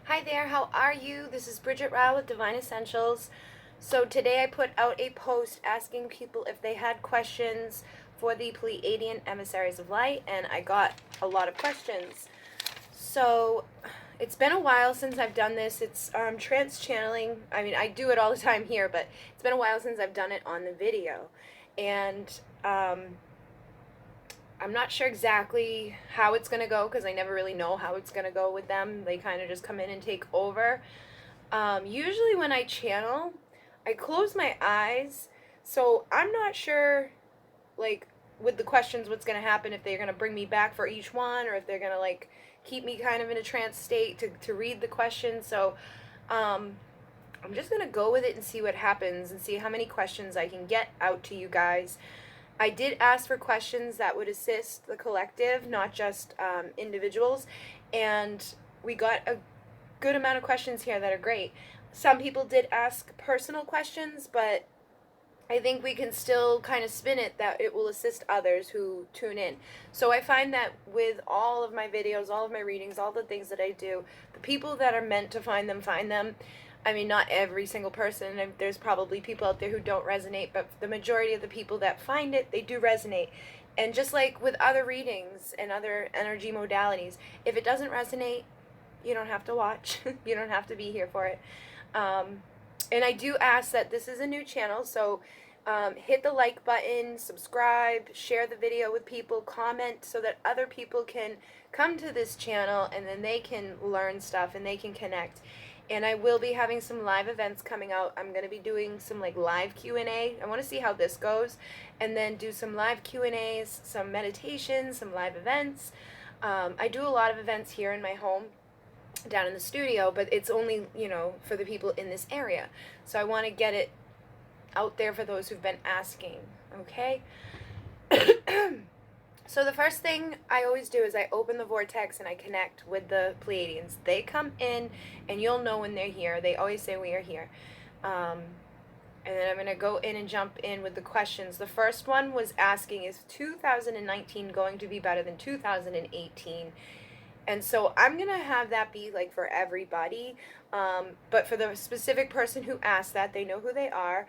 Hi there, how are you? This is Bridget Rau with Divine Essentials. So today I put out a post asking people if they had questions for the Pleiadian Emissaries of Light, and I got a lot of questions. So it's been a while since I've done this. It's trance channeling. I mean, I do it all the time here, but it's been a while since I've done it on the video. And I'm not sure exactly how it's going to go because I never really know how it's going to go with them. They kind of just come in and take over. Usually when I channel, I close my eyes, so I'm not sure, like, with the questions what's going to happen, if they're going to bring me back for each one or if they're going to, like, keep me kind of in a trance state to read the questions. So I'm just going to go with it and see what happens and see how many questions I can get out to you guys. I did ask for questions that would assist the collective, not just individuals, and we got a good amount of questions here that are great. Some people did ask personal questions, but I think we can still kind of spin it that it will assist others who tune in. So I find that with all of my videos, all of my readings, all the things that I do, the people that are meant to find them, find them. I mean, not every single person. There's probably people out there who don't resonate, but the majority of the people that find it, they do resonate. And just like with other readings and other energy modalities, if it doesn't resonate, you don't have to watch. You don't have to be here for it. And I do ask that this is a new channel, so hit the like button, subscribe, share the video with people, comment so that other people can come to this channel and then they can learn stuff and they can connect. And I will be having some live events coming out. I'm going to be doing some like live Q&A. I want to see how this goes. And then do some live Q&As, some meditations, some live events. I do a lot of events here in my home, down in the studio, but it's only, for the people in this area. So I want to get it out there for those who've been asking, okay? So the first thing I always do is I open the Vortex and I connect with the Pleiadians. They come in and you'll know when they're here. They always say we are here. And then I'm going to go in and jump in with the questions. The first one was asking, is 2019 going to be better than 2018? And so I'm going to have that be like for everybody. But for the specific person who asked that, they know who they are.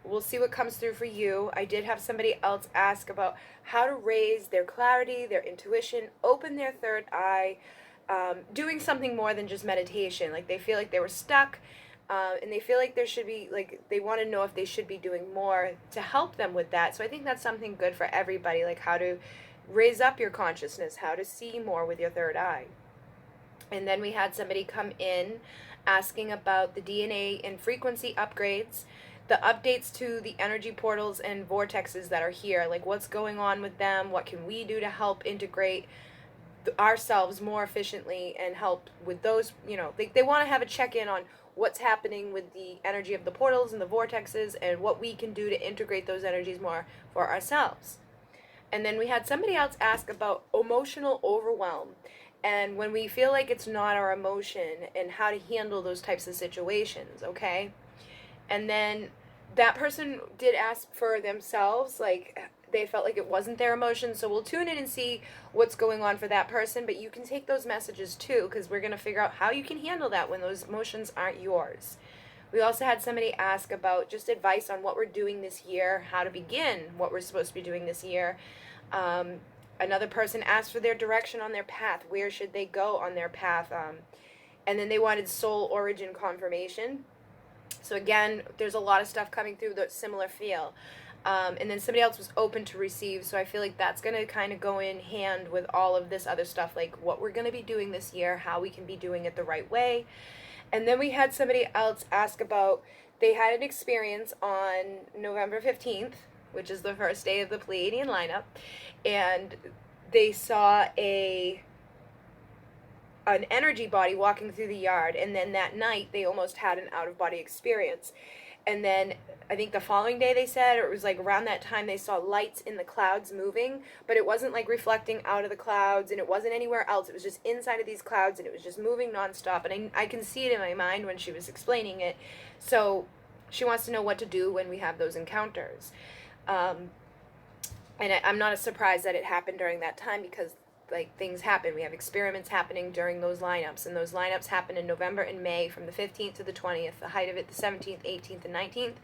We'll see what comes through for you. I did have somebody else ask about how to raise their clarity, their intuition, open their third eye, doing something more than just meditation. Like they feel like they were stuck, and they feel like there should be, like, they want to know if they should be doing more to help them with that. So I think that's something good for everybody, like how to raise up your consciousness, how to see more with your third eye. And then we had somebody come in asking about the DNA and frequency upgrades, the updates to the energy portals and vortexes that are here, like what's going on with them, what can we do to help integrate ourselves more efficiently and help with those, they want to have a check-in on what's happening with the energy of the portals and the vortexes and what we can do to integrate those energies more for ourselves. And then we had somebody else ask about emotional overwhelm and when we feel like it's not our emotion and how to handle those types of situations, okay? And then that person did ask for themselves, like they felt like it wasn't their emotion, so we'll tune in and see what's going on for that person, but you can take those messages too, because we're going to figure out how you can handle that when those emotions aren't yours. We also had somebody ask about just advice on what we're doing this year, how to begin what we're supposed to be doing this year. Another person asked for their direction on their path. Where should they go on their path? And then they wanted soul origin confirmation. So again, there's a lot of stuff coming through that similar feel. And then somebody else was open to receive. So I feel like that's going to kind of go in hand with all of this other stuff, like what we're going to be doing this year, how we can be doing it the right way. And then we had somebody else ask about, they had an experience on November 15th, which is the first day of the Pleiadian lineup, and they saw an energy body walking through the yard, and then that night they almost had an out-of-body experience. And then I think the following day they said, or it was like around that time, they saw lights in the clouds moving, but it wasn't like reflecting out of the clouds, and it wasn't anywhere else. It was just inside of these clouds, and it was just moving nonstop. And I can see it in my mind when she was explaining it. So she wants to know what to do when we have those encounters. And I'm not surprised that it happened during that time, because like things happen. We have experiments happening during those lineups, and those lineups happen in November and May from the 15th to the 20th, the height of it the 17th, 18th, and 19th,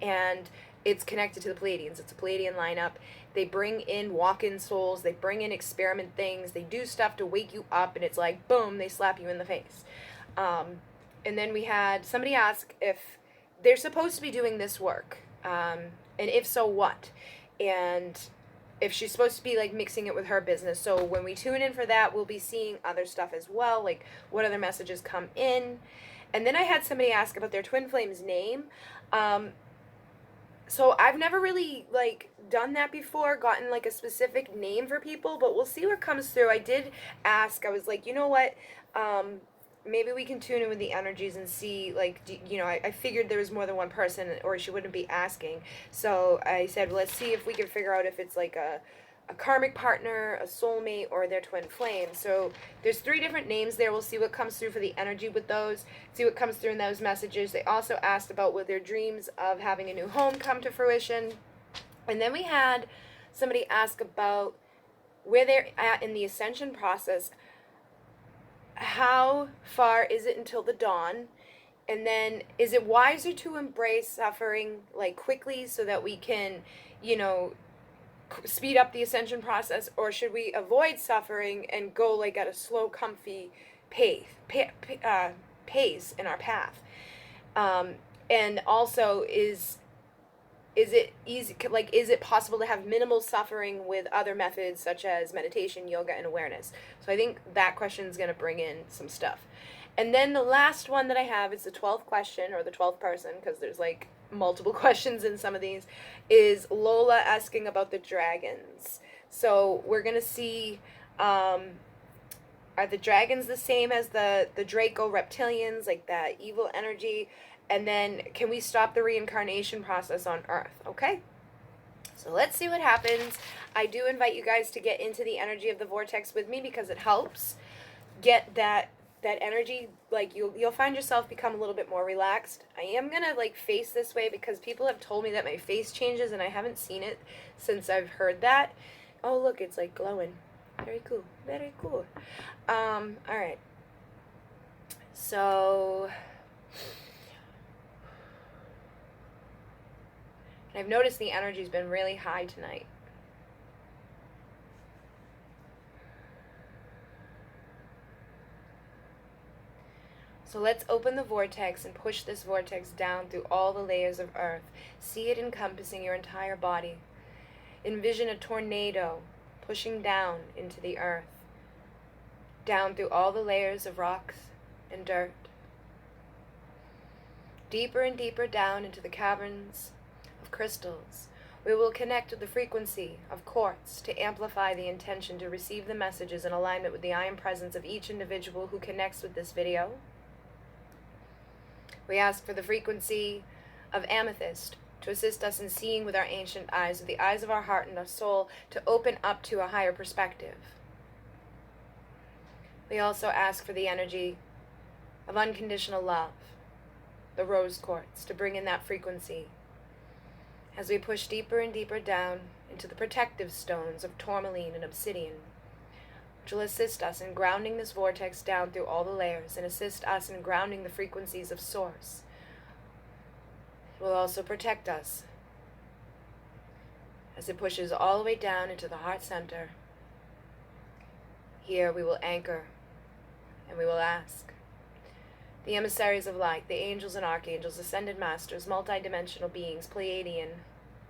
and it's connected to the Pleiadians. It's a Pleiadian lineup. They bring in walk-in souls, they bring in experiment things, they do stuff to wake you up, and it's like, boom, they slap you in the face. And then we had somebody ask if they're supposed to be doing this work, and if so, what? And if she's supposed to be like mixing it with her business. So when we tune in for that, we'll be seeing other stuff as well, like what other messages come in. And then I had somebody ask about their twin flame's name. So I've never really like done that before, gotten like a specific name for people, but we'll see what comes through. I did ask, I was like, you know what, maybe we can tune in with the energies and see, like, I figured there was more than one person, or she wouldn't be asking. So I said, well, let's see if we can figure out if it's like a karmic partner, a soulmate, or their twin flame. So there's 3 different names there. We'll see what comes through for the energy with those, see what comes through in those messages. They also asked about what their dreams of having a new home come to fruition. And then we had somebody ask about where they're at in the ascension process. How far is it until the dawn? And then is it wiser to embrace suffering like quickly so that we can, speed up the ascension process, or should we avoid suffering and go like at a slow, comfy pace in our path? And also, is it easy, like, is it possible to have minimal suffering with other methods such as meditation, yoga, and awareness? So I think that question is going to bring in some stuff. And then the last one that I have is the 12th question, or the 12th person, because there's like multiple questions in some of these, is Lola asking about the dragons. So we're going to see, are the dragons the same as the Draco reptilians, like that evil energy? And then can we stop the reincarnation process on Earth? Okay? So let's see what happens. I do invite you guys to get into the energy of the vortex with me, because it helps get that energy. Like you'll find yourself become a little bit more relaxed. I am gonna like face this way because people have told me that my face changes, and I haven't seen it since I've heard that. Oh look, it's like glowing. Very cool. Very cool. All right. So I've noticed the energy's been really high tonight. So let's open the vortex and push this vortex down through all the layers of Earth. See it encompassing your entire body. Envision a tornado pushing down into the Earth, down through all the layers of rocks and dirt. Deeper and deeper down into the caverns of crystals. We will connect with the frequency of quartz to amplify the intention to receive the messages in alignment with the I Am presence of each individual who connects with this video. We ask for the frequency of amethyst to assist us in seeing with our ancient eyes, with the eyes of our heart and our soul, to open up to a higher perspective. We also ask for the energy of unconditional love, the rose quartz, to bring in that frequency as we push deeper and deeper down into the protective stones of tourmaline and obsidian, which will assist us in grounding this vortex down through all the layers and assist us in grounding the frequencies of source. It will also protect us as it pushes all the way down into the heart center. Here we will anchor and we will ask the emissaries of light, the angels and archangels, ascended masters, multidimensional beings, Pleiadian,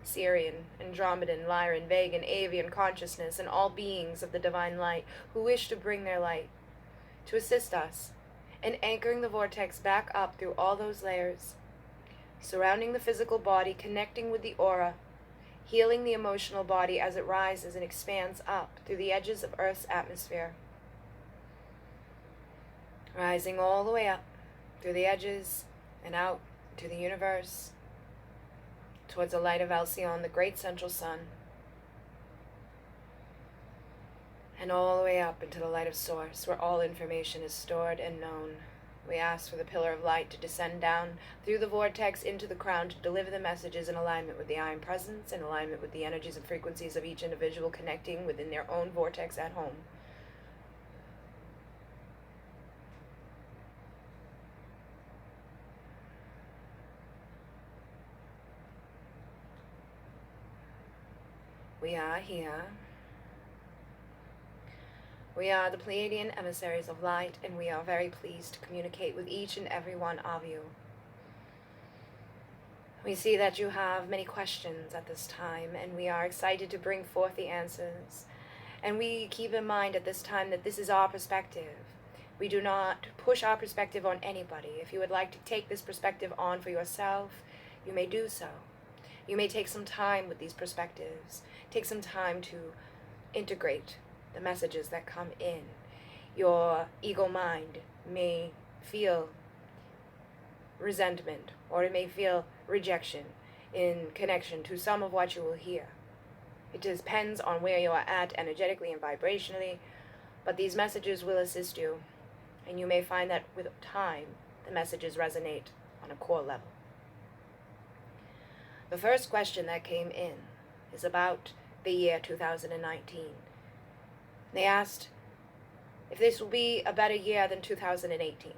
Sirian, Andromedan, Lyran, Vegan, Avian consciousness, and all beings of the divine light who wish to bring their light, to assist us in anchoring the vortex back up through all those layers, surrounding the physical body, connecting with the aura, healing the emotional body as it rises and expands up through the edges of Earth's atmosphere, rising all the way up through the edges and out to the universe, towards the light of Alcyon, the great central sun, and all the way up into the light of source, where all information is stored and known. We ask for the pillar of light to descend down through the vortex into the crown to deliver the messages in alignment with the I Am presence, in alignment with the energies and frequencies of each individual connecting within their own vortex at home. We are here. We are the Pleiadian Emissaries of Light, and we are very pleased to communicate with each and every one of you. We see that you have many questions at this time, and we are excited to bring forth the answers. And we keep in mind at this time that this is our perspective. We do not push our perspective on anybody. If you would like to take this perspective on for yourself, you may do so. You may take some time with these perspectives. Take some time to integrate the messages that come in. Your ego mind may feel resentment, or it may feel rejection in connection to some of what you will hear. It depends on where you are at energetically and vibrationally, but these messages will assist you, and you may find that with time the messages resonate on a core level. The first question that came in is about the year 2019. They asked if this will be a better year than 2018.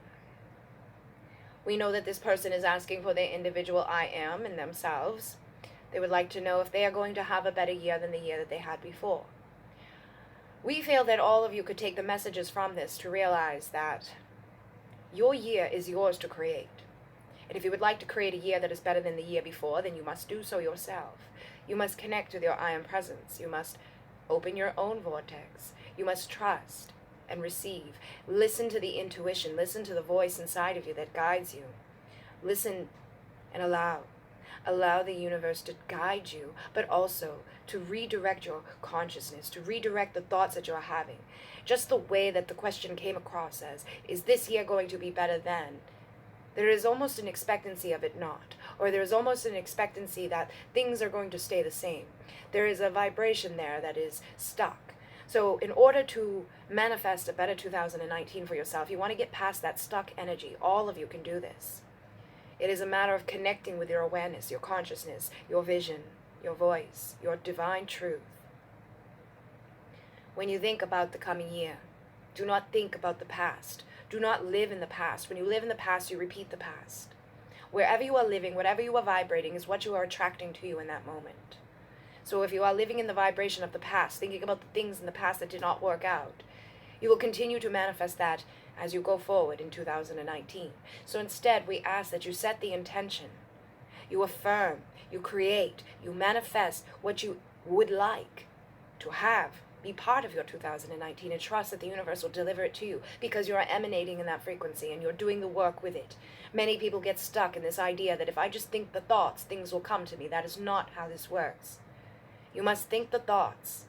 We know that this person is asking for their individual I am in themselves. They would like to know if they are going to have a better year than the year that they had before. We feel that all of you could take the messages from this to realize that your year is yours to create. And if you would like to create a year that is better than the year before, then you must do so yourself. You must connect with your I am presence. You must open your own vortex. You must trust and receive. Listen to the intuition. Listen to the voice inside of you that guides you. Listen and allow. Allow the universe to guide you, but also to redirect your consciousness, to redirect the thoughts that you're having. Just the way that the question came across as, is this year going to be better than? There is almost an expectancy of it not, or there is almost an expectancy that things are going to stay the same. There is a vibration there that is stuck. So in order to manifest a better 2019 for yourself, you want to get past that stuck energy. All of you can do this. It is a matter of connecting with your awareness, your consciousness, your vision, your voice, your divine truth. When you think about the coming year, do not think about the past. Do not live in the past. When you live in the past, you repeat the past. Wherever you are living, whatever you are vibrating is what you are attracting to you in that moment. So if you are living in the vibration of the past, thinking about the things in the past that did not work out, you will continue to manifest that as you go forward in 2019. So instead, we ask that you set the intention. You affirm, you create, you manifest what you would like to have be part of your 2019, and trust that the universe will deliver it to you because you are emanating in that frequency and you're doing the work with it. Many people get stuck in this idea that if I just think the thoughts, things will come to me. That is not how this works. You must think the thoughts.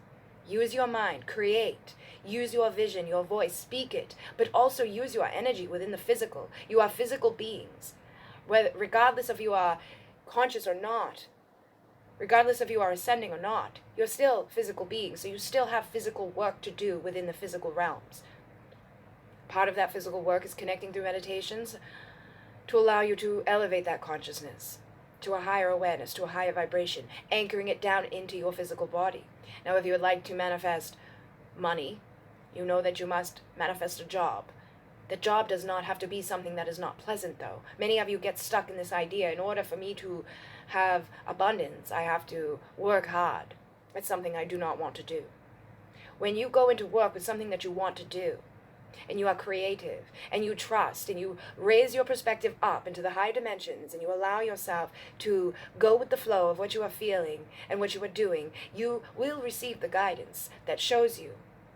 Use your mind, create. Use your vision, your voice, speak it, but also use your energy within the physical. You are physical beings. Regardless if you are conscious or not, regardless if you are ascending or not, you're still physical beings, so you still have physical work to do within the physical realms. Part of that physical work is connecting through meditations to allow you to elevate that consciousness to a higher awareness, to a higher vibration, anchoring it down into your physical body. Now, if you would like to manifest money, you know that you must manifest a job. The job does not have to be something that is not pleasant, though. Many of you get stuck in this idea. In order for me to have abundance, I have to work hard. It's something I do not want to do. When you go into work with something that you want to do, and you are creative, and you trust, and you raise your perspective up into the high dimensions, and you allow yourself to go with the flow of what you are feeling and what you are doing, you will receive the guidance that shows you,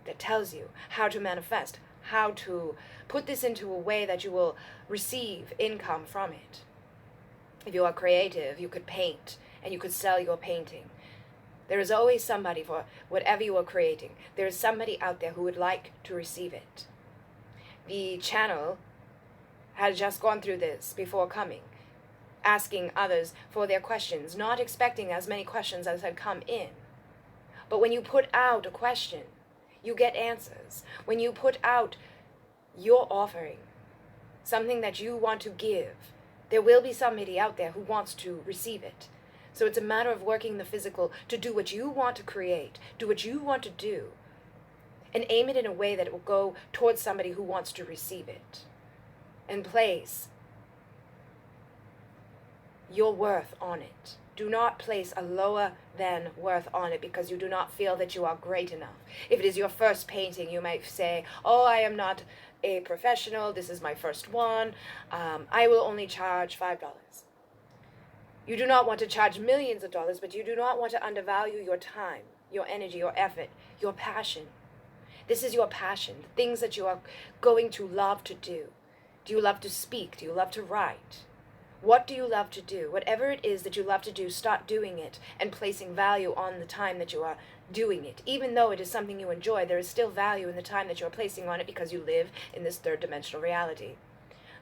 that tells you how to manifest, how to put this into a way that you will receive income from it. If you are creative, you could paint, and you could sell your painting. There is always somebody for whatever you are creating. There is somebody out there who would like to receive it. The channel had just gone through this before coming, asking others for their questions, not expecting as many questions as had come in. But when you put out a question, you get answers. When you put out your offering, something that you want to give, there will be somebody out there who wants to receive it. So it's a matter of working the physical to do what you want to create, do what you want to do, and aim it in a way that it will go towards somebody who wants to receive it. And place your worth on it. Do not place a lower than worth on it because you do not feel that you are great enough. If it is your first painting, you might say, oh, I am not a professional, this is my first one, I will only charge $5. You do not want to charge millions of dollars, but you do not want to undervalue your time, your energy, your effort, your passion. This is your passion, the things that you are going to love to do. Do you love to speak? Do you love to write? What do you love to do? Whatever it is that you love to do, start doing it and placing value on the time that you are doing it. Even though it is something you enjoy, there is still value in the time that you are placing on it because you live in this third dimensional reality.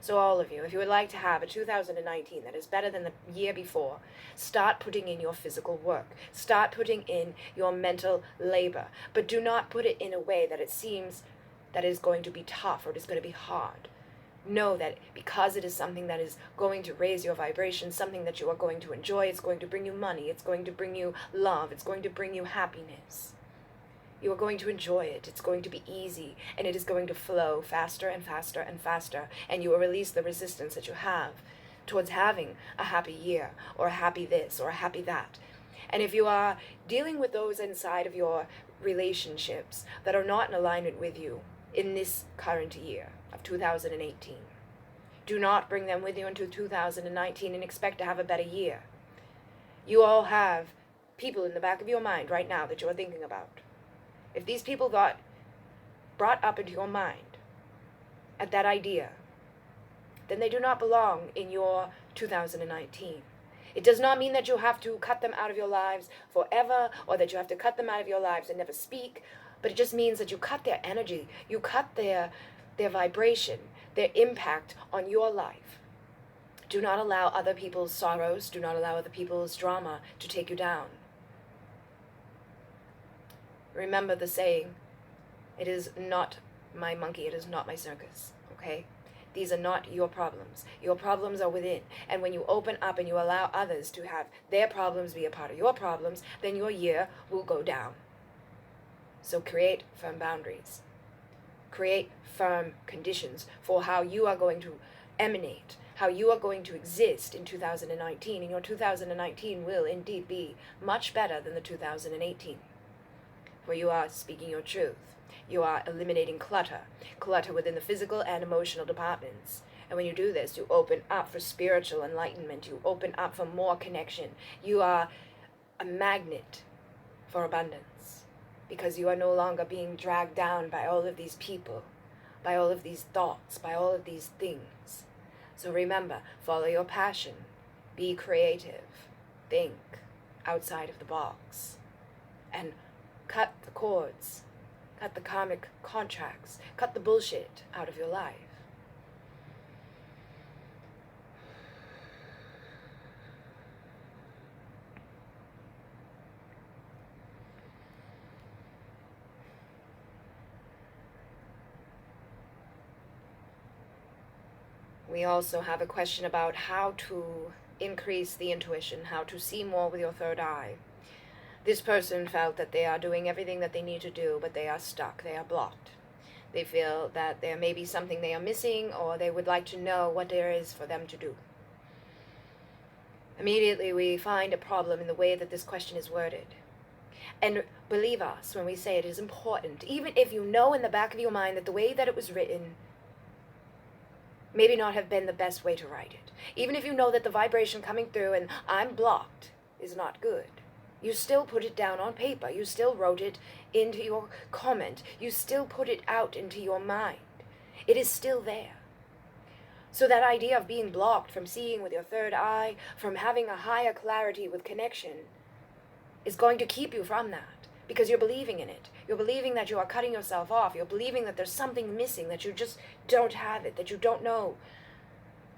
So all of you, if you would like to have a 2019 that is better than the year before, start putting in your physical work. Start putting in your mental labor. But do not put it in a way that it seems that it is going to be tough or it is going to be hard. Know that because it is something that is going to raise your vibration, something that you are going to enjoy, it's going to bring you money, it's going to bring you love, it's going to bring you happiness. You are going to enjoy it. It's going to be easy, and it is going to flow faster and faster and faster, and you will release the resistance that you have towards having a happy year, or a happy this, or a happy that. And if you are dealing with those inside of your relationships that are not in alignment with you in this current year of 2018, do not bring them with you into 2019 and expect to have a better year. You all have people in the back of your mind right now that you are thinking about. If these people got brought up into your mind at that idea, then they do not belong in your 2019. It does not mean that you have to cut them out of your lives forever, or that you have to cut them out of your lives and never speak, but it just means that you cut their energy, you cut their vibration, their impact on your life. Do not allow other people's sorrows, do not allow other people's drama to take you down. Remember the saying, it is not my monkey, it is not my circus, okay? These are not your problems. Your problems are within. And when you open up and you allow others to have their problems be a part of your problems, then your year will go down. So create firm boundaries. Create firm conditions for how you are going to emanate, how you are going to exist in 2019. And your 2019 will indeed be much better than the 2018. Where you are speaking your truth. You are eliminating clutter within the physical and emotional departments. And when you do this, you open up for spiritual enlightenment. You open up for more connection. You are a magnet for abundance because you are no longer being dragged down by all of these people, by all of these thoughts, by all of these things. So remember, follow your passion. Be creative. Think outside of the box. And cut the cords, cut the karmic contracts, cut the bullshit out of your life. We also have a question about how to increase the intuition, how to see more with your third eye. This person felt that they are doing everything that they need to do, but they are stuck, they are blocked. They feel that there may be something they are missing, or they would like to know what there is for them to do. Immediately we find a problem in the way that this question is worded. And believe us when we say it is important, even if you know in the back of your mind that the way that it was written maybe not have been the best way to write it. Even if you know that the vibration coming through and I'm blocked is not good. You still put it down on paper. You still wrote it into your comment. You still put it out into your mind. It is still there. So that idea of being blocked from seeing with your third eye, from having a higher clarity with connection, is going to keep you from that because you're believing in it. You're believing that you are cutting yourself off. You're believing that there's something missing, that you just don't have it, that you don't know,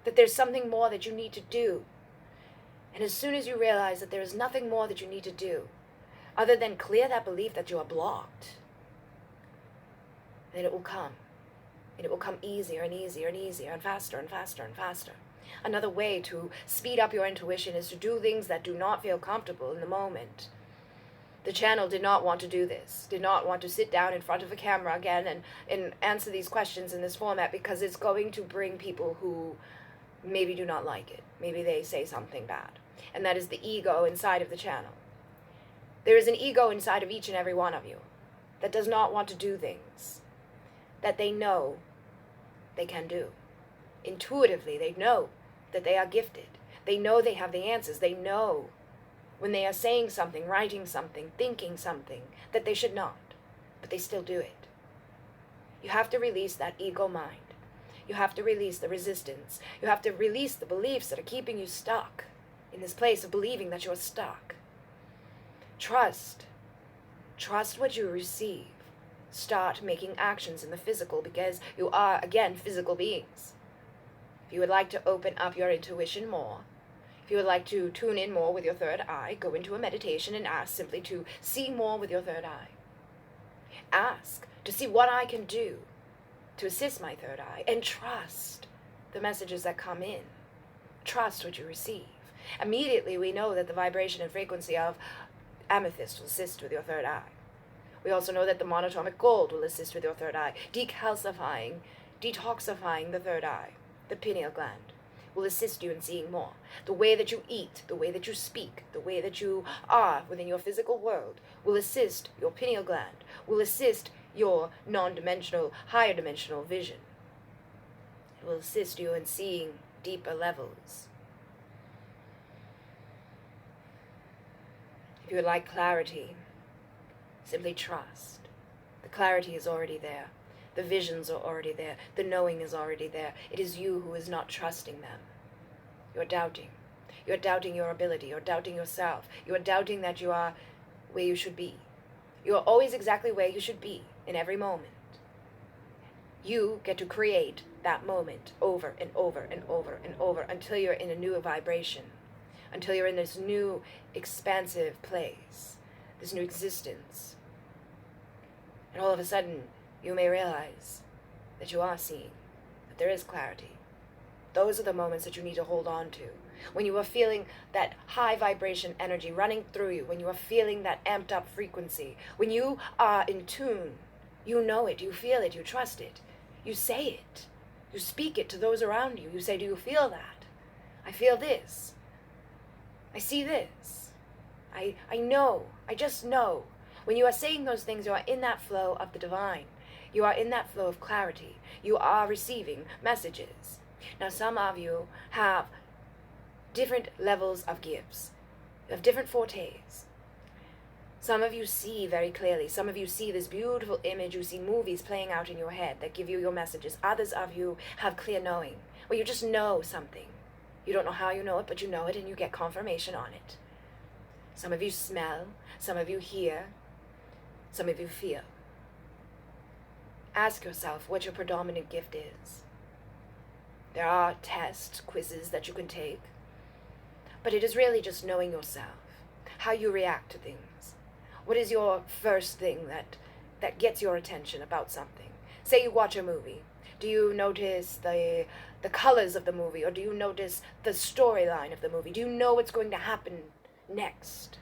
that there's something more that you need to do. And as soon as you realize that there is nothing more that you need to do, other than clear that belief that you are blocked, then it will come. And it will come easier and easier and easier and faster and faster and faster. Another way to speed up your intuition is to do things that do not feel comfortable in the moment. The channel did not want to do this, did not want to sit down in front of a camera again and answer these questions in this format because it's going to bring people who maybe do not like it. Maybe they say something bad. and that is the ego inside of the channel. There is an ego inside of each and every one of you that does not want to do things that they know they can do. Intuitively, they know that they are gifted. They know they have the answers. They know when they are saying something, writing something, thinking something, that they should not, but they still do it. You have to release that ego mind. You have to release the resistance. You have to release the beliefs that are keeping you stuck in this place of believing that you're stuck. Trust. Trust what you receive. Start making actions in the physical, because you are, again, physical beings. If you would like to open up your intuition more, if you would like to tune in more with your third eye, go into a meditation and ask simply to see more with your third eye. Ask to see what I can do to assist my third eye, and trust the messages that come in. Trust what you receive. Immediately we know that the vibration and frequency of amethyst will assist with your third eye. We also know that the monatomic gold will assist with your third eye, decalcifying, detoxifying the third eye. The pineal gland will assist you in seeing more. The way that you eat, the way that you speak, the way that you are within your physical world will assist your pineal gland, will assist your non-dimensional, higher dimensional vision. It will assist you in seeing deeper levels. If you would like clarity, simply trust. The clarity is already there. The visions are already there. The knowing is already there. It is you who is not trusting them. You're doubting. You're doubting your ability. You're doubting yourself. You're doubting that you are where you should be. You are always exactly where you should be in every moment. You get to create that moment over and over and over and over until you're in a new vibration, until you're in this new expansive place, this new existence. And all of a sudden, you may realize that you are seeing, that there is clarity. Those are the moments that you need to hold on to. When you are feeling that high vibration energy running through you, when you are feeling that amped up frequency, when you are in tune, you know it, you feel it, you trust it, you say it, you speak it to those around you. You say, do you feel that? I feel this. I see this. I know. I just know. When you are saying those things, you are in that flow of the divine. You are in that flow of clarity. You are receiving messages. Now, some of you have different levels of gifts, of different fortes. Some of you see very clearly. Some of you see this beautiful image. You see movies playing out in your head that give you your messages. Others of you have clear knowing, where you just know something. You don't know how you know it, but you know it and you get confirmation on it. Some of you smell. Some of you hear. Some of you feel. Ask yourself what your predominant gift is. There are tests, quizzes that you can take. But it is really just knowing yourself, how you react to things. What is your first thing that gets your attention about something? Say you watch a movie. Do you notice the colors of the movie, or do you notice the storyline of the movie? Do you know what's going to happen next?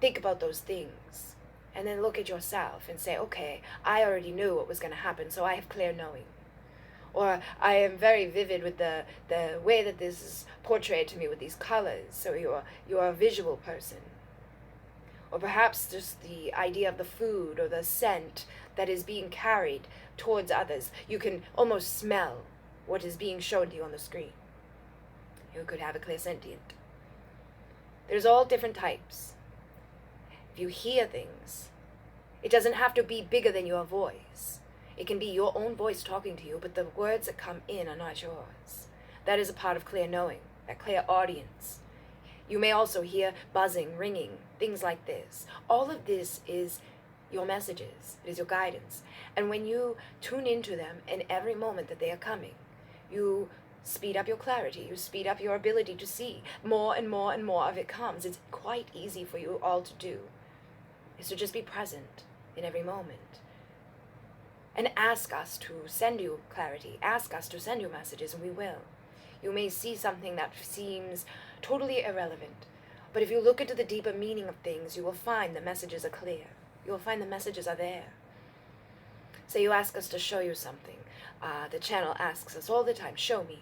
Think about those things, and then look at yourself and say, okay, I already knew what was going to happen, so I have clear knowing. Or I am very vivid with the way that this is portrayed to me with these colors, so you are a visual person. Or perhaps just the idea of the food or the scent that is being carried towards others. You can almost smell what is being shown to you on the screen. You could have a clairsentient. There's all different types. If you hear things, it doesn't have to be bigger than your voice. It can be your own voice talking to you, but the words that come in are not yours. That is a part of clear knowing, that clear audience. You may also hear buzzing, ringing, things like this. All of this is your messages. It is your guidance. And when you tune into them in every moment that they are coming, you speed up your clarity. You speed up your ability to see. More and more and more of it comes. It's quite easy for you all to do. Is to just be present in every moment. And ask us to send you clarity. Ask us to send you messages, and we will. You may see something that seems totally irrelevant, but if you look into the deeper meaning of things, you will find the messages are clear. You will find the messages are there. So you ask us to show you something. The channel asks us all the time, show me.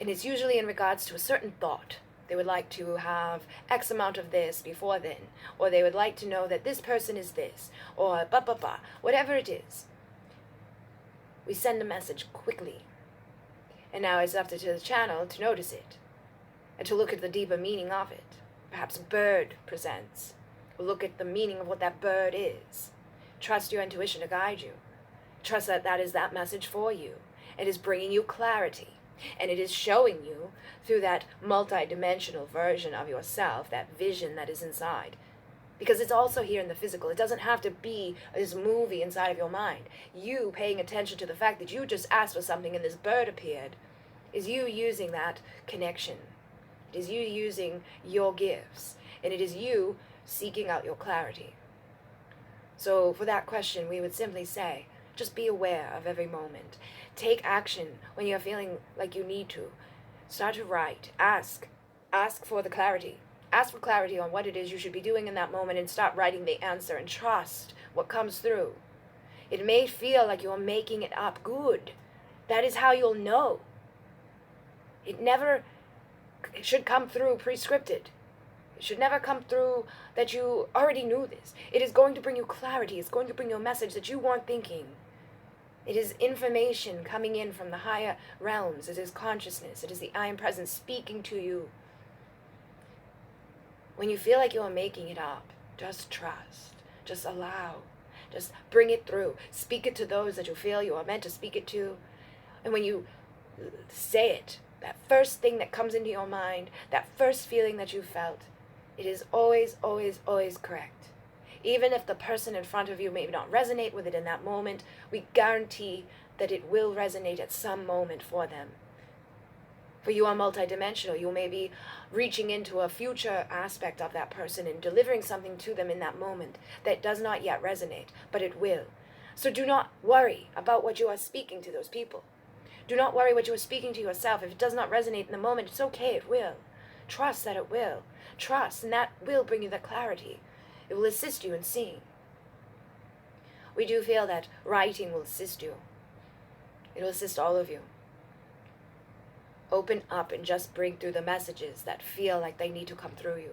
And it's usually in regards to a certain thought. They would like to have X amount of this before then, or they would like to know that this person is this, or whatever it is. We send a message quickly. And now it's up to the channel to notice it, and to look at the deeper meaning of it. Perhaps a bird presents. Look at the meaning of what that bird is. Trust your intuition to guide you. Trust that that is that message for you. It is bringing you clarity. And it is showing you through that multi-dimensional version of yourself, that vision that is inside. Because it's also here in the physical. It doesn't have to be this movie inside of your mind. You paying attention to the fact that you just asked for something and this bird appeared is you using that connection. It is you using your gifts. And it is you seeking out your clarity. So for that question, we would simply say, just be aware of every moment. Take action when you're feeling like you need to. Start to write. Ask for the clarity. Ask for clarity on what it is you should be doing in that moment, and start writing the answer, and trust what comes through. It may feel like you're making it up. Good. That is how you'll know. It should come through pre-scripted. It should never come through that you already knew this. It is going to bring you clarity. It's going to bring you a message that you weren't thinking. It is information coming in from the higher realms. It is consciousness. It is the I Am Presence speaking to you. When you feel like you are making it up, just trust. Just allow. Just bring it through. Speak it to those that you feel you are meant to speak it to. And when you say it, that first thing that comes into your mind, that first feeling that you felt, it is always, always, always correct. Even if the person in front of you may not resonate with it in that moment, we guarantee that it will resonate at some moment for them. For you are multidimensional. You may be reaching into a future aspect of that person and delivering something to them in that moment that does not yet resonate, but it will. So do not worry about what you are speaking to those people. Do not worry what you are speaking to yourself. If it does not resonate in the moment, it's okay, it will. Trust that it will. Trust, and that will bring you the clarity. It will assist you in seeing. We do feel that writing will assist you. It will assist all of you. Open up and just bring through the messages that feel like they need to come through you.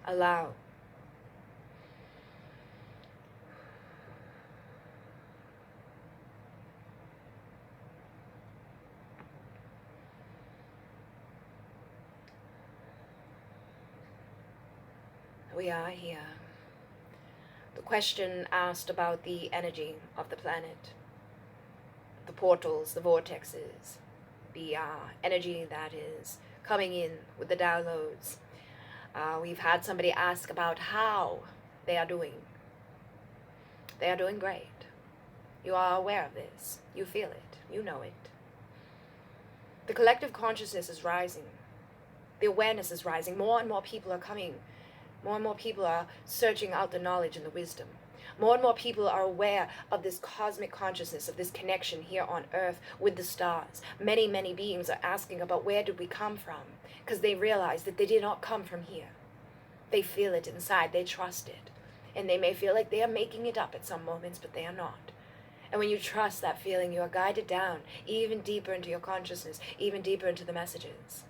Allow. We are here. The question asked about the energy of the planet, the portals, the vortexes, the energy that is coming in with the downloads. We've had somebody ask about how they are doing. They are doing great. You are aware of this. You feel it. You know it. The collective consciousness is rising. The awareness is rising. More and more people are coming. More and more people are searching out the knowledge and the wisdom. More and more people are aware of this cosmic consciousness, of this connection here on Earth with the stars. Many, many beings are asking about where did we come from, because they realize that they did not come from here. They feel it inside. They trust it. And they may feel like they are making it up at some moments, but they are not. And when you trust that feeling, you are guided down even deeper into your consciousness, even deeper into the messages.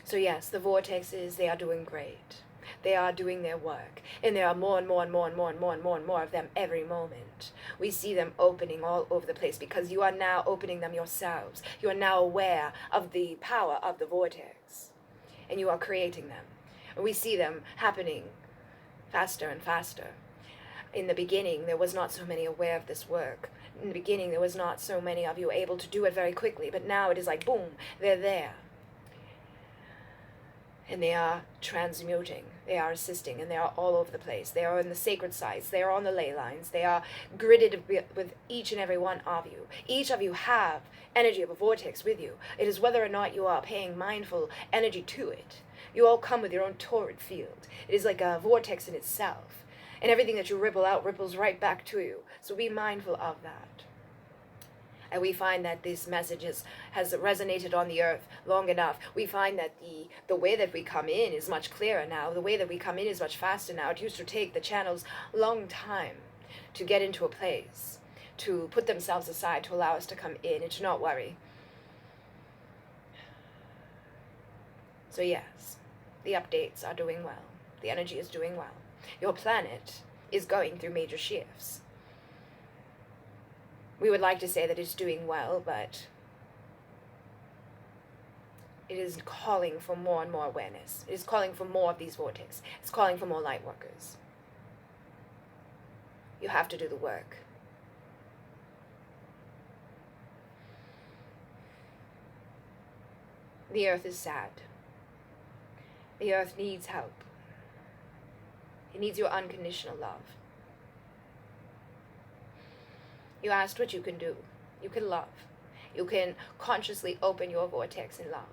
So yes, the vortexes, they are doing great. They are doing their work, and there are more and more and more and more and more and more and more of them every moment. We see them opening all over the place because you are now opening them yourselves. You are now aware of the power of the vortex, and you are creating them. And we see them happening faster and faster. In the beginning, there was not so many aware of this work. In the beginning, there was not so many of you able to do it very quickly, but now it is like, boom, they're there. And they are transmuting, they are assisting, and they are all over the place. They are in the sacred sites, they are on the ley lines, they are gridded with each and every one of you. Each of you have energy of a vortex with you. It is whether or not you are paying mindful energy to it. You all come with your own torrid field. It is like a vortex in itself. And everything that you ripple out ripples right back to you. So be mindful of that. And we find that this message has resonated on the earth long enough. We find that the way that we come in is much clearer now. The way that we come in is much faster now. It used to take the channels a long time to get into a place, to put themselves aside to allow us to come in and to not worry. So yes, the updates are doing well. The energy is doing well. Your planet is going through major shifts. We would like to say that it's doing well, but it is calling for more and more awareness. It is calling for more of these vortex. It's calling for more light workers. You have to do the work. The earth is sad. The earth needs help. It needs your unconditional love. You asked what you can do. You can love. You can consciously open your vortex in love.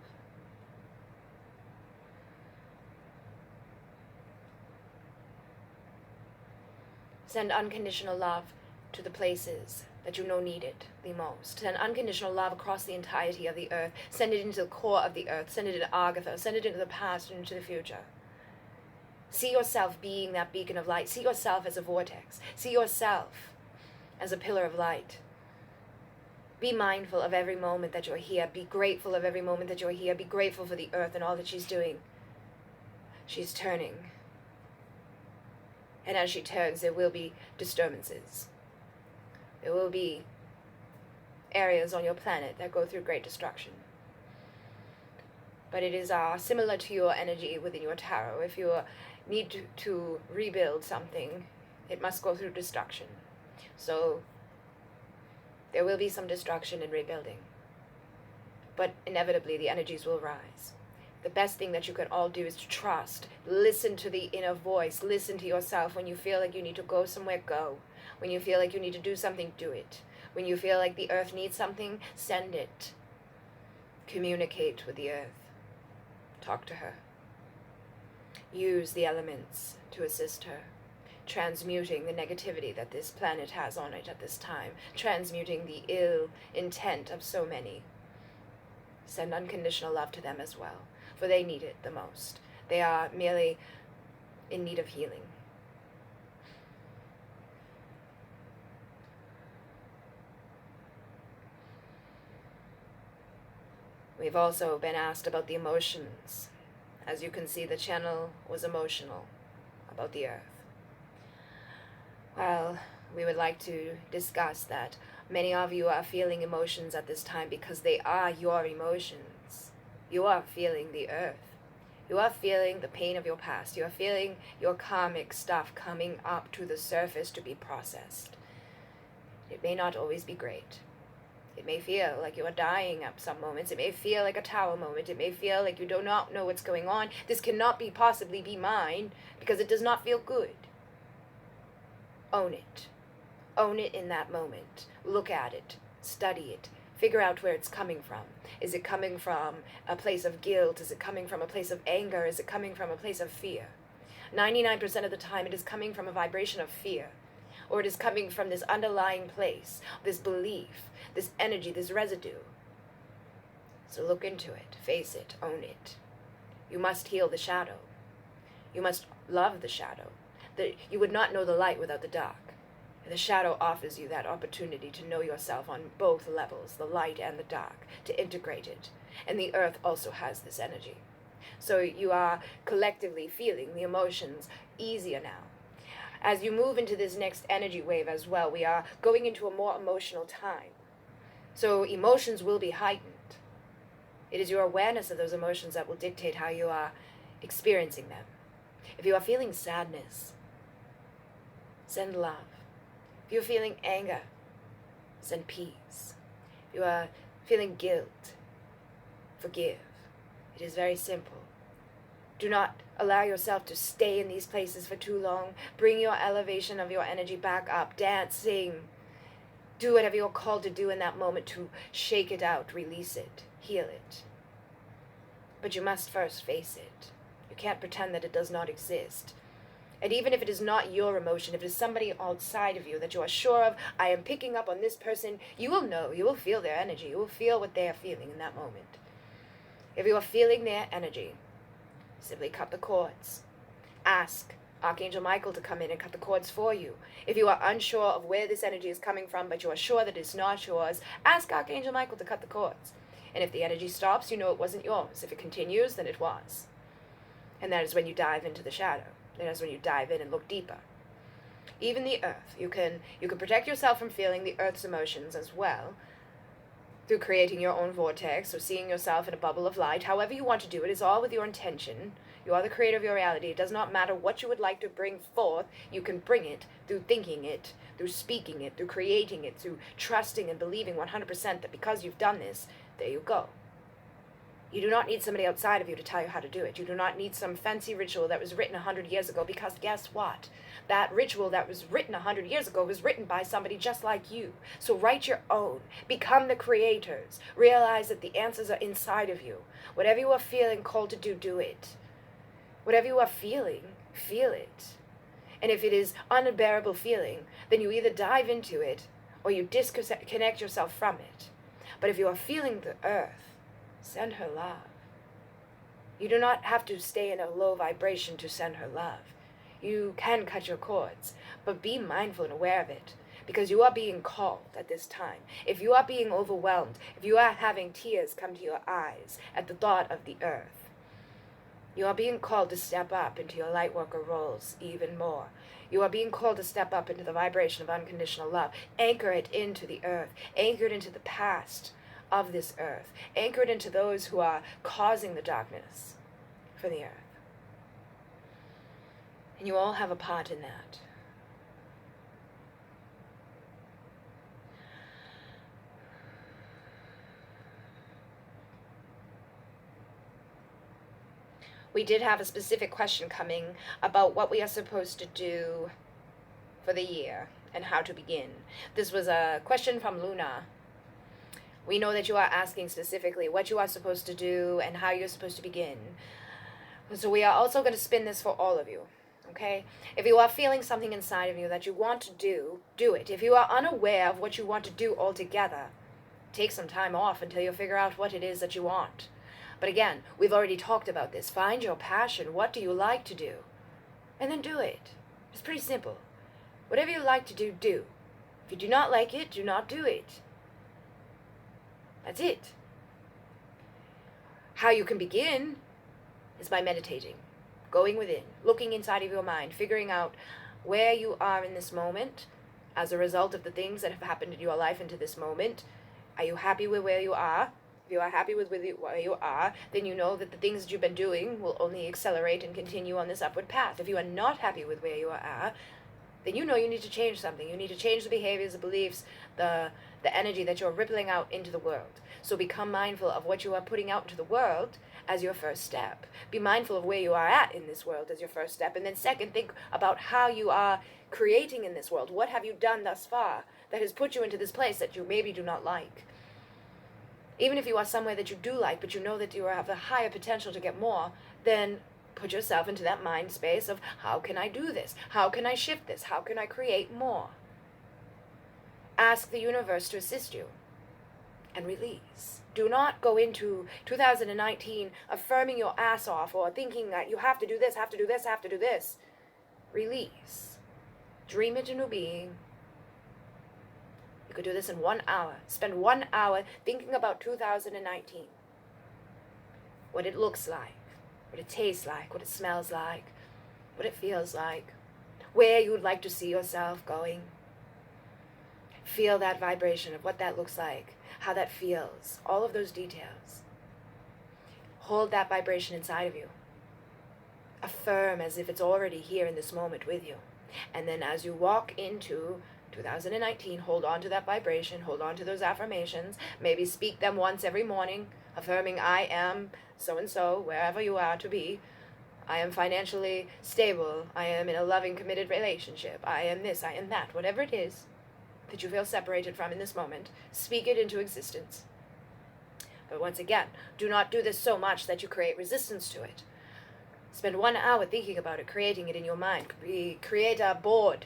Send unconditional love to the places that you know need it the most. Send unconditional love across the entirety of the earth. Send it into the core of the earth. Send it into Agatha. Send it into the past and into the future. See yourself being that beacon of light. See yourself as a vortex. See yourself as a pillar of light. Be mindful of every moment that you're here. Be grateful of every moment that you're here. Be grateful for the earth and all that she's doing. She's turning. And as she turns, there will be disturbances. There will be areas on your planet that go through great destruction. But it is similar to your energy within your tarot. If you need to rebuild something, it must go through destruction. So there will be some destruction and rebuilding. But inevitably, the energies will rise. The best thing that you can all do is to trust. Listen to the inner voice. Listen to yourself. When you feel like you need to go somewhere, go. When you feel like you need to do something, do it. When you feel like the earth needs something, send it. Communicate with the earth. Talk to her. Use the elements to assist her. Transmuting the negativity that this planet has on it at this time. Transmuting the ill intent of so many. Send unconditional love to them as well, for they need it the most. They are merely in need of healing. We've also been asked about the emotions. As you can see, the channel was emotional about the earth. Well, we would like to discuss that many of you are feeling emotions at this time because they are your emotions. You are feeling the earth. You are feeling the pain of your past. You are feeling your karmic stuff coming up to the surface to be processed. It may not always be great. It may feel like you are dying at some moments. It may feel like a tower moment. It may feel like you do not know what's going on. This cannot possibly be mine because it does not feel good. Own it. Own it in that moment. Look at it. Study it. Figure out where it's coming from. Is it coming from a place of guilt? Is it coming from a place of anger? Is it coming from a place of fear? 99% of the time it is coming from a vibration of fear. Or it is coming from this underlying place, this belief, this energy, this residue. So look into it. Face it. Own it. You must heal the shadow. You must love the shadow. You would not know the light without the dark. The shadow offers you that opportunity to know yourself on both levels, the light and the dark, to integrate it. And the earth also has this energy. So you are collectively feeling the emotions easier now. As you move into this next energy wave as well, we are going into a more emotional time. So emotions will be heightened. It is your awareness of those emotions that will dictate how you are experiencing them. If you are feeling sadness, send love. If you're feeling anger, send peace. If you are feeling guilt, forgive. It is very simple. Do not allow yourself to stay in these places for too long. Bring your elevation of your energy back up. Dance, sing. Do whatever you're called to do in that moment to shake it out, release it, heal it. But you must first face it. You can't pretend that it does not exist. And even if it is not your emotion, if it is somebody outside of you that you are sure of, I am picking up on this person, you will know, you will feel their energy. You will feel what they are feeling in that moment. If you are feeling their energy, simply cut the cords. Ask Archangel Michael to come in and cut the cords for you. If you are unsure of where this energy is coming from, but you are sure that it's not yours, ask Archangel Michael to cut the cords. And if the energy stops, you know it wasn't yours. If it continues, then it was. And that is when you dive into the shadow. That is when you dive in and look deeper. Even the earth, you can protect yourself from feeling the earth's emotions as well, through creating your own vortex or seeing yourself in a bubble of light. However you want to do it is all with your intention. You are the creator of your reality. It does not matter what you would like to bring forth. You can bring it through thinking it, through speaking it, through creating it, through trusting and believing 100% that because you've done this, there you go. You do not need somebody outside of you to tell you how to do it. You do not need some fancy ritual that was written 100 years ago, because guess what? That ritual that was written 100 years ago was written by somebody just like you. So write your own. Become the creators. Realize that the answers are inside of you. Whatever you are feeling called to do, do it. Whatever you are feeling, feel it. And if it is unbearable feeling, then you either dive into it or you disconnect yourself from it. But if you are feeling the earth, send her love. You do not have to stay in a low vibration to send her love. You can cut your cords, but be mindful and aware of it, because you are being called at this time. If you are being overwhelmed, if you are having tears come to your eyes at the thought of the earth, you are being called to step up into your light worker roles even more. You are being called to step up into the vibration of unconditional love. Anchor it into the earth. Anchor it into the past of this earth. Anchor it into those who are causing the darkness for the earth. And you all have a part in that. We did have a specific question coming about what we are supposed to do for the year and how to begin. This was a question from Luna. We know that you are asking specifically what you are supposed to do and how you're supposed to begin. So we are also going to spin this for all of you. Okay? If you are feeling something inside of you that you want to do, do it. If you are unaware of what you want to do altogether, take some time off until you figure out what it is that you want. But again, we've already talked about this. Find your passion. What do you like to do? And then do it. It's pretty simple. Whatever you like to do, do. If you do not like it, do not do it. That's it. How you can begin is by meditating. Going within, looking inside of your mind, figuring out where you are in this moment as a result of the things that have happened in your life into this moment. Are you happy with where you are? If you are happy with where you are, then you know that the things that you've been doing will only accelerate and continue on this upward path. If you are not happy with where you are, then you know you need to change something. You need to change the behaviors, the beliefs, the energy that you're rippling out into the world. So become mindful of what you are putting out into the world as your first step. Be mindful of where you are at in this world as your first step. And then second, think about how you are creating in this world. What have you done thus far that has put you into this place that you maybe do not like? Even if you are somewhere that you do like, but you know that you have a higher potential to get more, then put yourself into that mind space of, how can I do this? How can I shift this? How can I create more? Ask the universe to assist you and release. Do not go into 2019 affirming your ass off or thinking that you have to do this, have to do this, have to do this. Release. Dream it into being. You could do this in 1 hour. Spend 1 hour thinking about 2019. What it looks like, what it tastes like, what it smells like, what it feels like, where you would like to see yourself going. Feel that vibration of what that looks like, how that feels, all of those details. Hold that vibration inside of you. Affirm as if it's already here in this moment with you. And then as you walk into 2019, hold on to that vibration, hold on to those affirmations, maybe speak them once every morning, affirming, I am so-and-so, wherever you are to be. I am financially stable. I am in a loving, committed relationship. I am this, I am that, whatever it is that you feel separated from in this moment, speak it into existence. But once again, do not do this so much that you create resistance to it. Spend 1 hour thinking about it, creating it in your mind. Create a board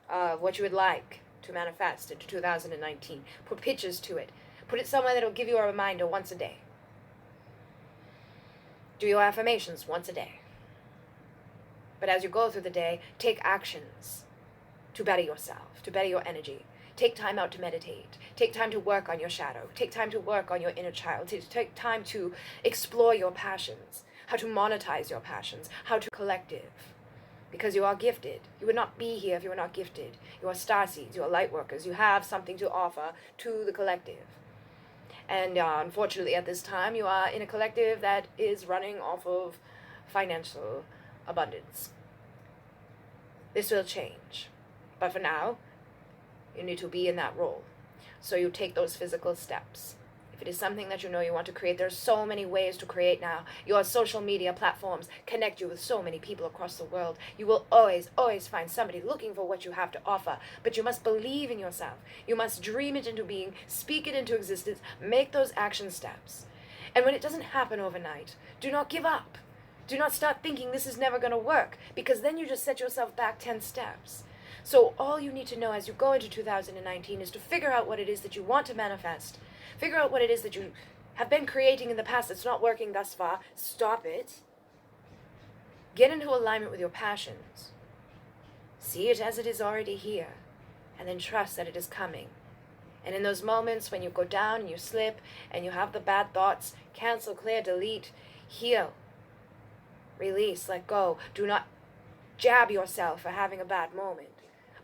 of what you would like to manifest into 2019. Put pictures to it. Put it somewhere that will give you a reminder once a day. Do your affirmations once a day. But as you go through the day, take actions to better yourself, to better your energy. Take time out to meditate. Take time to work on your shadow. Take time to work on your inner child. Take time to explore your passions, how to monetize your passions, how to collective. Because you are gifted. You would not be here if you were not gifted. You are star seeds. You are light workers. You have something to offer to the collective. And unfortunately at this time you are in a collective that is running off of financial abundance. This will change. But for now, you need to be in that role. So you take those physical steps. If it is something that you know you want to create, there's so many ways to create now. Your social media platforms connect you with so many people across the world. You will always, always find somebody looking for what you have to offer. But you must believe in yourself. You must dream it into being, speak it into existence, make those action steps. And when it doesn't happen overnight, do not give up. Do not start thinking this is never going to work, because then you just set yourself back 10 steps. So all you need to know as you go into 2019 is to figure out what it is that you want to manifest. Figure out what it is that you have been creating in the past that's not working thus far. Stop it. Get into alignment with your passions. See it as it is already here. And then trust that it is coming. And in those moments when you go down and you slip and you have the bad thoughts, cancel, clear, delete, heal, release, let go. Do not jab yourself for having a bad moment.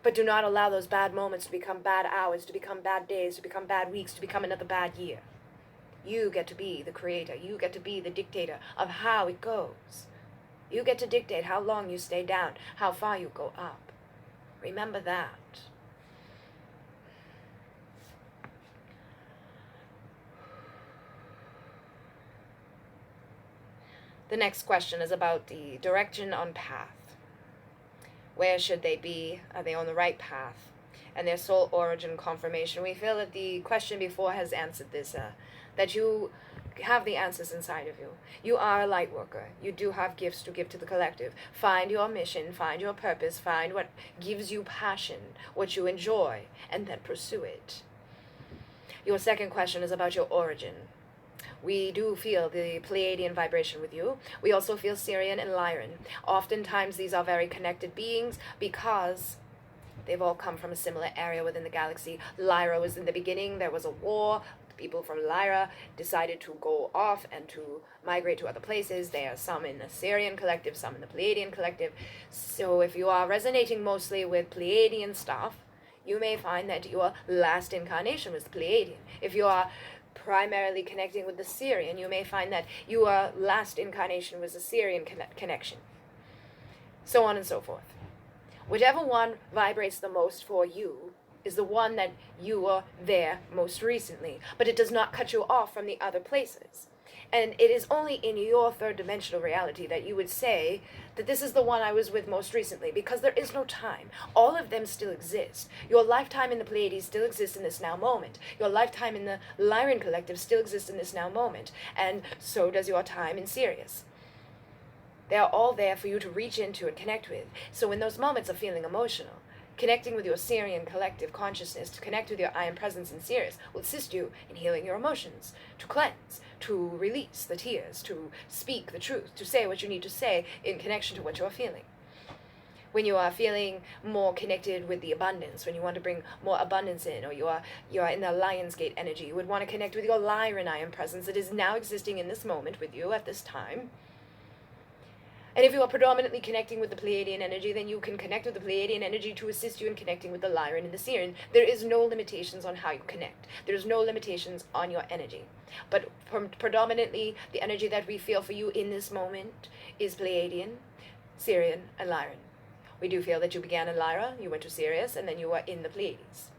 But do not allow those bad moments to become bad hours, to become bad days, to become bad weeks, to become another bad year. You get to be the creator. You get to be the dictator of how it goes. You get to dictate how long you stay down, how far you go up. Remember that. The next question is about the direction on path. Where should they be? Are they on the right path? And their soul origin confirmation. We feel that the question before has answered this, that you have the answers inside of you. You are a light worker. You do have gifts to give to the collective. Find your mission, find your purpose, find what gives you passion, what you enjoy, and then pursue it. Your second question is about your origin. We do feel the Pleiadian vibration with you. We also feel Sirian and Lyran. Oftentimes these are very connected beings because they've all come from a similar area within the galaxy. Lyra was in the beginning. There was a war. People from Lyra decided to go off and to migrate to other places. There are some in the Sirian collective, some in the Pleiadian collective. So if you are resonating mostly with Pleiadian stuff, you may find that your last incarnation was the Pleiadian. If you are primarily connecting with the Sirian, you may find that your last incarnation was a Sirian connection. So on and so forth. Whichever one vibrates the most for you is the one that you were there most recently, but it does not cut you off from the other places. And it is only in your third dimensional reality that you would say that this is the one I was with most recently, because there is no time. All of them still exist. Your lifetime in the Pleiades still exists in this now moment. Your lifetime in the Lyran collective still exists in this now moment. And so does your time in Sirius. They are all there for you to reach into and connect with. So in those moments of feeling emotional, connecting with your Sirian collective consciousness, to connect with your I Am Presence in Sirius, will assist you in healing your emotions, to cleanse, to release the tears, to speak the truth, to say what you need to say in connection to what you are feeling. When you are feeling more connected with the abundance, when you want to bring more abundance in, or you are in the Lionsgate energy, you would want to connect with your Lyran I Am Presence that is now existing in this moment with you at this time. And if you are predominantly connecting with the Pleiadian energy, then you can connect with the Pleiadian energy to assist you in connecting with the Lyran and the Sirian. There is no limitations on how you connect. There is no limitations on your energy. But predominantly, the energy that we feel for you in this moment is Pleiadian, Sirian, and Lyran. We do feel that you began in Lyra, you went to Sirius, and then you are in the Pleiades.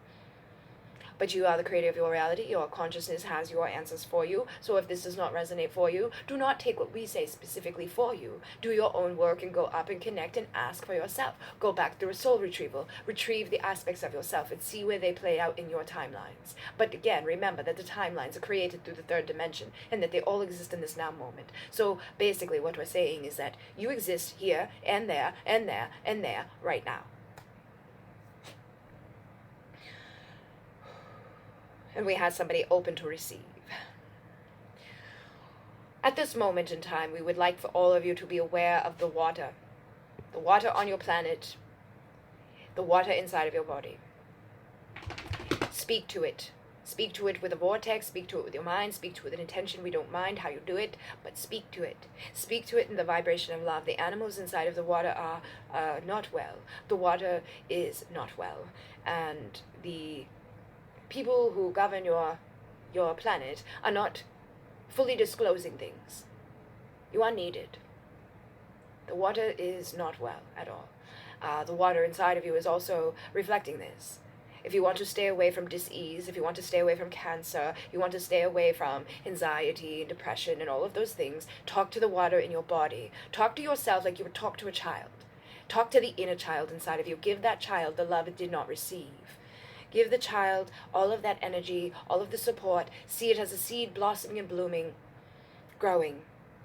But you are the creator of your reality. Your consciousness has your answers for you. So if this does not resonate for you, do not take what we say specifically for you. Do your own work and go up and connect and ask for yourself. Go back through a soul retrieval. Retrieve the aspects of yourself and see where they play out in your timelines. But again, remember that the timelines are created through the third dimension and that they all exist in this now moment. So basically what we're saying is that you exist here and there and there and there right now. And we had somebody open to receive. At this moment in time, we would like for all of you to be aware of the water on your planet, the water inside of your body. Speak to it. Speak to it with a vortex, speak to it with your mind, speak to it with an intention. We don't mind how you do it, but speak to it. Speak to it in the vibration of love. The animals inside of the water are not well. The water is not well. And the people who govern your planet are not fully disclosing things. You are needed. The water is not well at all. The water inside of you is also reflecting this. If you want to stay away from dis-ease, if you want to stay away from cancer, you want to stay away from anxiety and depression and all of those things, talk to the water in your body. Talk to yourself like you would talk to a child. Talk to the inner child inside of you. Give that child the love it did not receive. Give the child all of that energy, all of the support. See it as a seed blossoming and blooming, growing,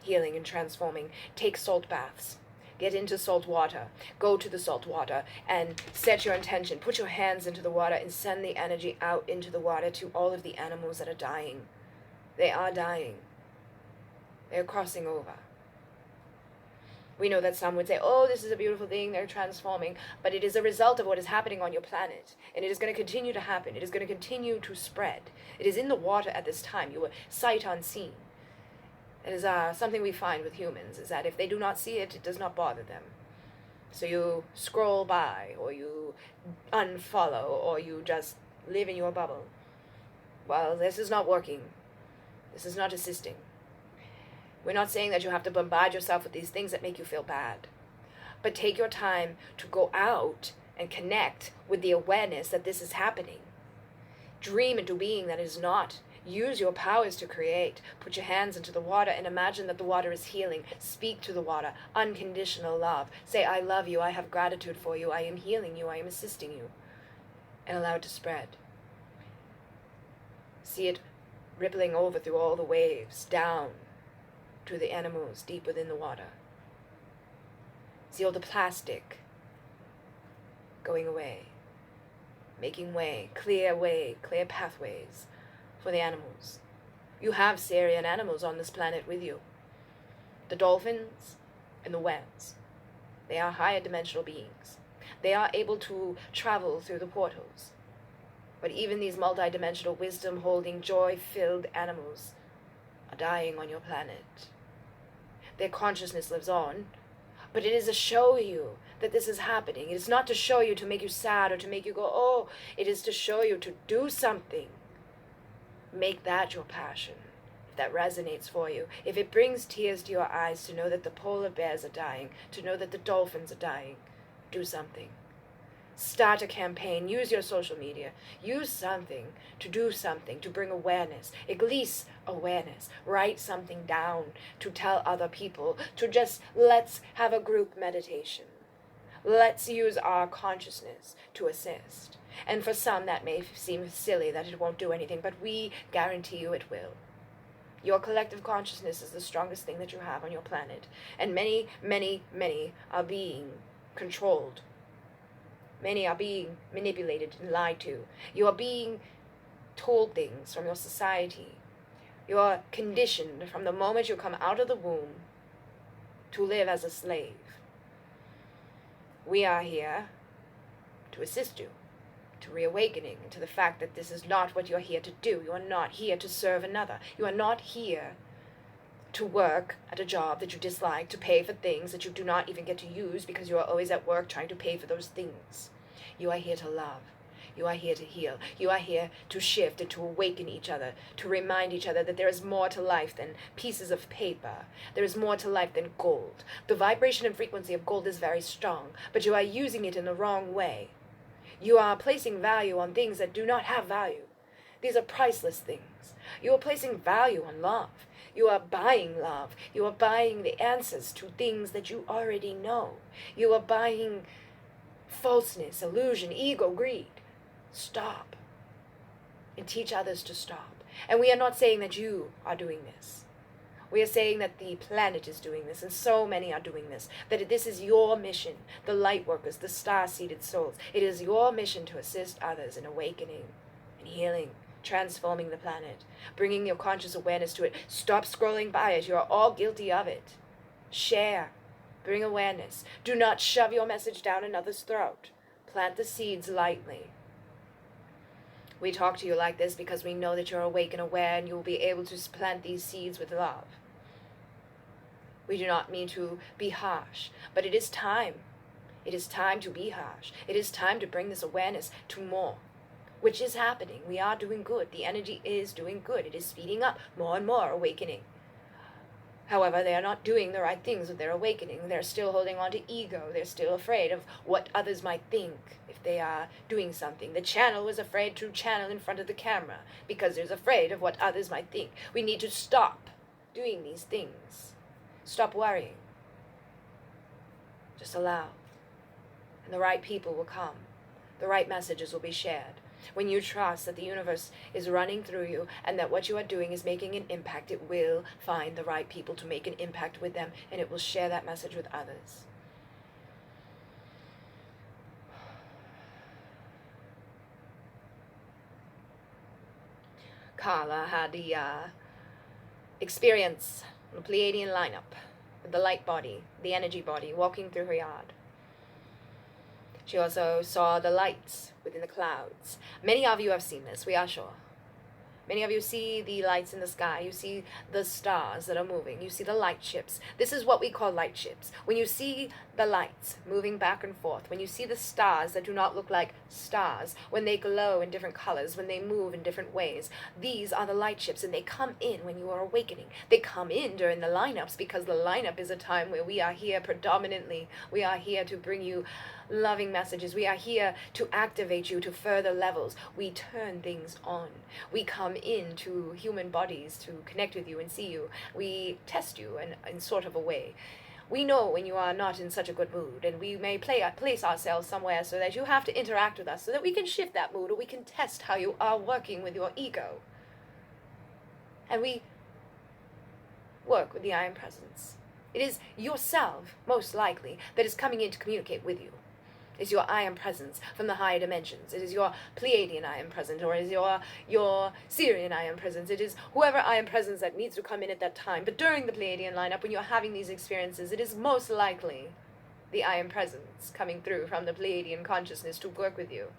healing and transforming. Take salt baths. Get into salt water. Go to the salt water and set your intention. Put your hands into the water and send the energy out into the water to all of the animals that are dying. They are dying. They are crossing over. We know that some would say, oh, this is a beautiful thing, they're transforming, but it is a result of what is happening on your planet, and it is going to continue to happen. It is going to continue to spread. It is in the water at this time. You are sight unseen. It is something we find with humans, is that if they do not see it, it does not bother them. So you scroll by, or you unfollow, or you just live in your bubble. Well, this is not working. This is not assisting. We're not saying that you have to bombard yourself with these things that make you feel bad. But take your time to go out and connect with the awareness that this is happening. Dream into being that it is not. Use your powers to create. Put your hands into the water and imagine that the water is healing. Speak to the water. Unconditional love. Say, I love you. I have gratitude for you. I am healing you. I am assisting you. And allow it to spread. See it rippling over through all the waves, down to the animals deep within the water. See all the plastic going away. Making way, clear pathways for the animals. You have Sirian animals on this planet with you. The dolphins and the whales. They are higher dimensional beings. They are able to travel through the portals. But even these multidimensional, wisdom-holding, joy-filled animals are dying on your planet. Their consciousness lives on, but it is to show you that this is happening. It is not to show you to make you sad or to make you go, oh, it is to show you to do something. Make that your passion, if that resonates for you. If it brings tears to your eyes to know that the polar bears are dying, to know that the dolphins are dying, do something. Start a campaign. Use your social media. Use something to do something, to bring awareness, at least awareness. Write something down to tell other people, to just let's have a group meditation. Let's use our consciousness to assist. And for some that may seem silly, that it won't do anything, but we guarantee you it will. Your collective consciousness is the strongest thing that you have on your planet. And many, many, many are being controlled. Many are being manipulated and lied to. You are being told things from your society. You are conditioned from the moment you come out of the womb to live as a slave. We are here to assist you, to reawakening, to the fact that this is not what you're here to do. You are not here to serve another. You are not here to work at a job that you dislike, to pay for things that you do not even get to use because you are always at work trying to pay for those things. You are here to love. You are here to heal. You are here to shift and to awaken each other, to remind each other that there is more to life than pieces of paper. There is more to life than gold. The vibration and frequency of gold is very strong, but you are using it in the wrong way. You are placing value on things that do not have value. These are priceless things. You are placing value on love. You are buying love. You are buying the answers to things that you already know. You are buying falseness, illusion, ego, greed. Stop. And teach others to stop. And we are not saying that you are doing this. We are saying that the planet is doing this, and so many are doing this, that this is your mission, the light workers, the star-seeded souls. It is your mission to assist others in awakening and healing, transforming the planet, bringing your conscious awareness to it. Stop scrolling by it. You are all guilty of it. Share. Bring awareness. Do not shove your message down another's throat. Plant the seeds lightly. We talk to you like this because we know that you're awake and aware, and you will be able to plant these seeds with love. We do not mean to be harsh, but it is time. It is time to be harsh. It is time to bring this awareness to more, which is happening. We are doing good. The energy is doing good. It is speeding up, more and more awakening. However, they are not doing the right things with their awakening. They're still holding on to ego. They're still afraid of what others might think if they are doing something. The channel was afraid to channel in front of the camera because there's afraid of what others might think. We need to stop doing these things. Stop worrying. Just allow. And the right people will come. The right messages will be shared. When you trust that the universe is running through you and that what you are doing is making an impact, it will find the right people to make an impact with them, and it will share that message with others. Carla had the experience, the Pleiadian lineup, with the light body, the energy body, walking through her yard. She also saw the lights within the clouds. Many of you have seen this, we are sure. Many of you see the lights in the sky. You see the stars that are moving. You see the light ships. This is what we call light ships. When you see the lights moving back and forth, when you see the stars that do not look like stars, when they glow in different colors, when they move in different ways, these are the light ships, and they come in when you are awakening. They come in during the lineups because the lineup is a time where we are here predominantly. We are here to bring you loving messages. We are here to activate you to further levels. We turn things on. We come into human bodies to connect with you and see you. We test you in sort of a way. We know when you are not in such a good mood, and we may place ourselves somewhere so that you have to interact with us so that we can shift that mood, or we can test how you are working with your ego. And we work with the I Am Presence. It is yourself, most likely, that is coming in to communicate with you. Is your I Am Presence from the higher dimensions. It is your Pleiadian I Am Present, or is your Sirian I Am Presence. It is whoever I Am Presence that needs to come in at that time. But during the Pleiadian lineup, when you're having these experiences, it is most likely the I Am Presence coming through from the Pleiadian consciousness to work with you.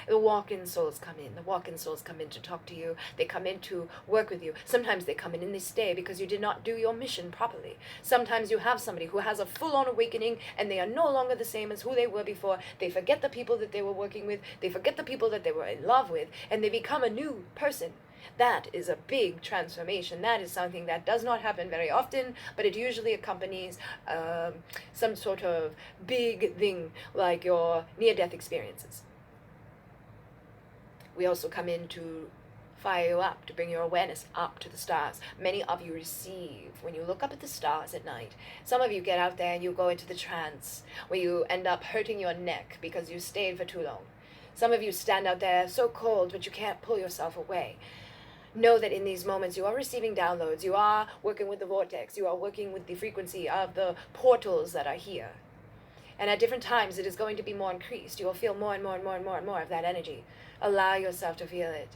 The walk-in souls come in. The walk-in souls come in to talk to you. They come in to work with you. Sometimes they come in and they stay because you did not do your mission properly. Sometimes you have somebody who has a full-on awakening and they are no longer the same as who they were before. They forget the people that they were working with. They forget the people that they were in love with, and they become a new person. That is a big transformation. That is something that does not happen very often, but it usually accompanies some sort of big thing like your near-death experiences. We also come in to fire you up, to bring your awareness up to the stars. Many of you receive when you look up at the stars at night. Some of you get out there and you go into the trance where you end up hurting your neck because you stayed for too long. Some of you stand out there so cold but you can't pull yourself away. Know that in these moments you are receiving downloads. You are working with the vortex. You are working with the frequency of the portals that are here. And at different times it is going to be more increased. You will feel more and more and more and more and more of that energy. Allow yourself to feel it.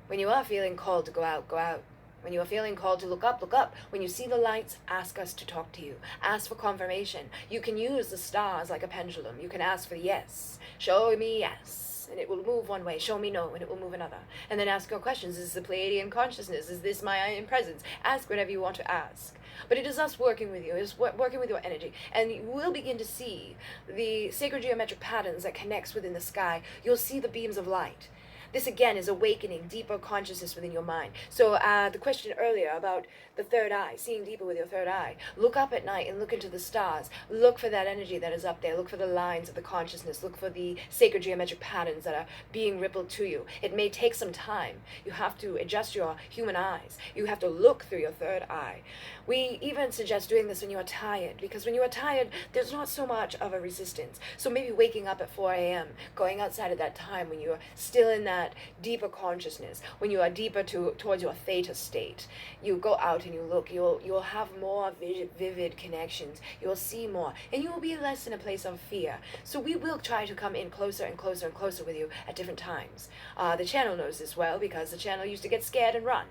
When you are feeling called to go out, go out. When you are feeling called to look up, look up. When you see the lights, ask us to talk to you. Ask for confirmation. You can use the stars like a pendulum. You can ask for yes. Show me yes, and it will move one way. Show me no, and it will move another. And then ask your questions. Is this the Pleiadian consciousness? Is this my I Am Presence? Ask whatever you want to ask. But it is us working with you. It is working with your energy. And you will begin to see the sacred geometric patterns that connects within the sky. You'll see the beams of light. This again is awakening deeper consciousness within your mind. So the question earlier about the third eye, seeing deeper with your third eye. Look up at night and look into the stars. Look for that energy that is up there. Look for the lines of the consciousness. Look for the sacred geometric patterns that are being rippled to you. It may take some time. You have to adjust your human eyes. You have to look through your third eye. We even suggest doing this when you are tired, because when you are tired, there's not so much of a resistance. So maybe waking up at 4 a.m., going outside at that time when you are still in that deeper consciousness, when you are deeper towards your theta state. You go out and you look, you'll have more vivid connections. You'll see more, and you will be less in a place of fear. So we will try to come in closer and closer and closer with you at different times. The channel knows this well because the channel used to get scared and run.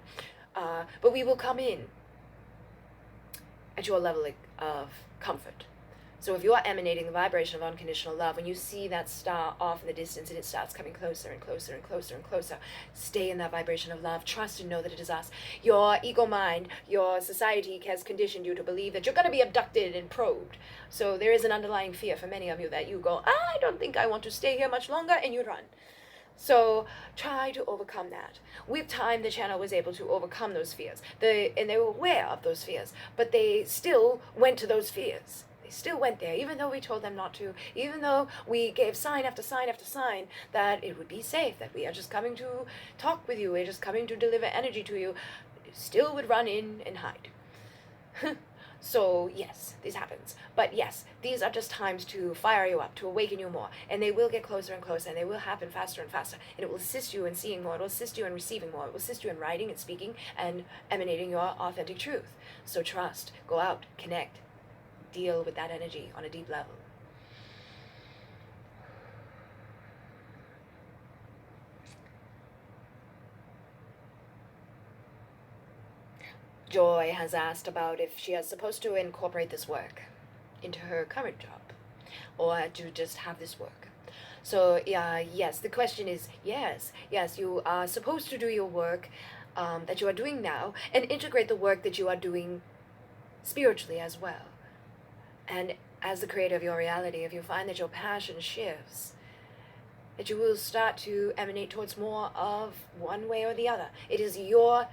But we will come in at your level of comfort. So if you are emanating the vibration of unconditional love, when you see that star off in the distance and it starts coming closer and closer and closer and closer, stay in that vibration of love. Trust and know that it is us. Your ego mind, your society has conditioned you to believe that you're going to be abducted and probed. So there is an underlying fear for many of you that you go, I don't think I want to stay here much longer, and you run. So try to overcome that. With time, the channel was able to overcome those fears. And they were aware of those fears, but they still went to those fears. They still went there, even though we told them not to, even though we gave sign after sign after sign that it would be safe, that we are just coming to talk with you, we're just coming to deliver energy to you, still would run in and hide. So yes, this happens. But yes, these are just times to fire you up, to awaken you more. And they will get closer and closer, and they will happen faster and faster. And it will assist you in seeing more. It will assist you in receiving more. It will assist you in writing and speaking and emanating your authentic truth. So trust, go out, connect, deal with that energy on a deep level. Joy has asked about if she is supposed to incorporate this work into her current job, or to just have this work. So yes, the question is yes, you are supposed to do your work that you are doing now, and integrate the work that you are doing spiritually as well. And as the creator of your reality, if you find that your passion shifts, that you will start to emanate towards more of one way or the other. It is your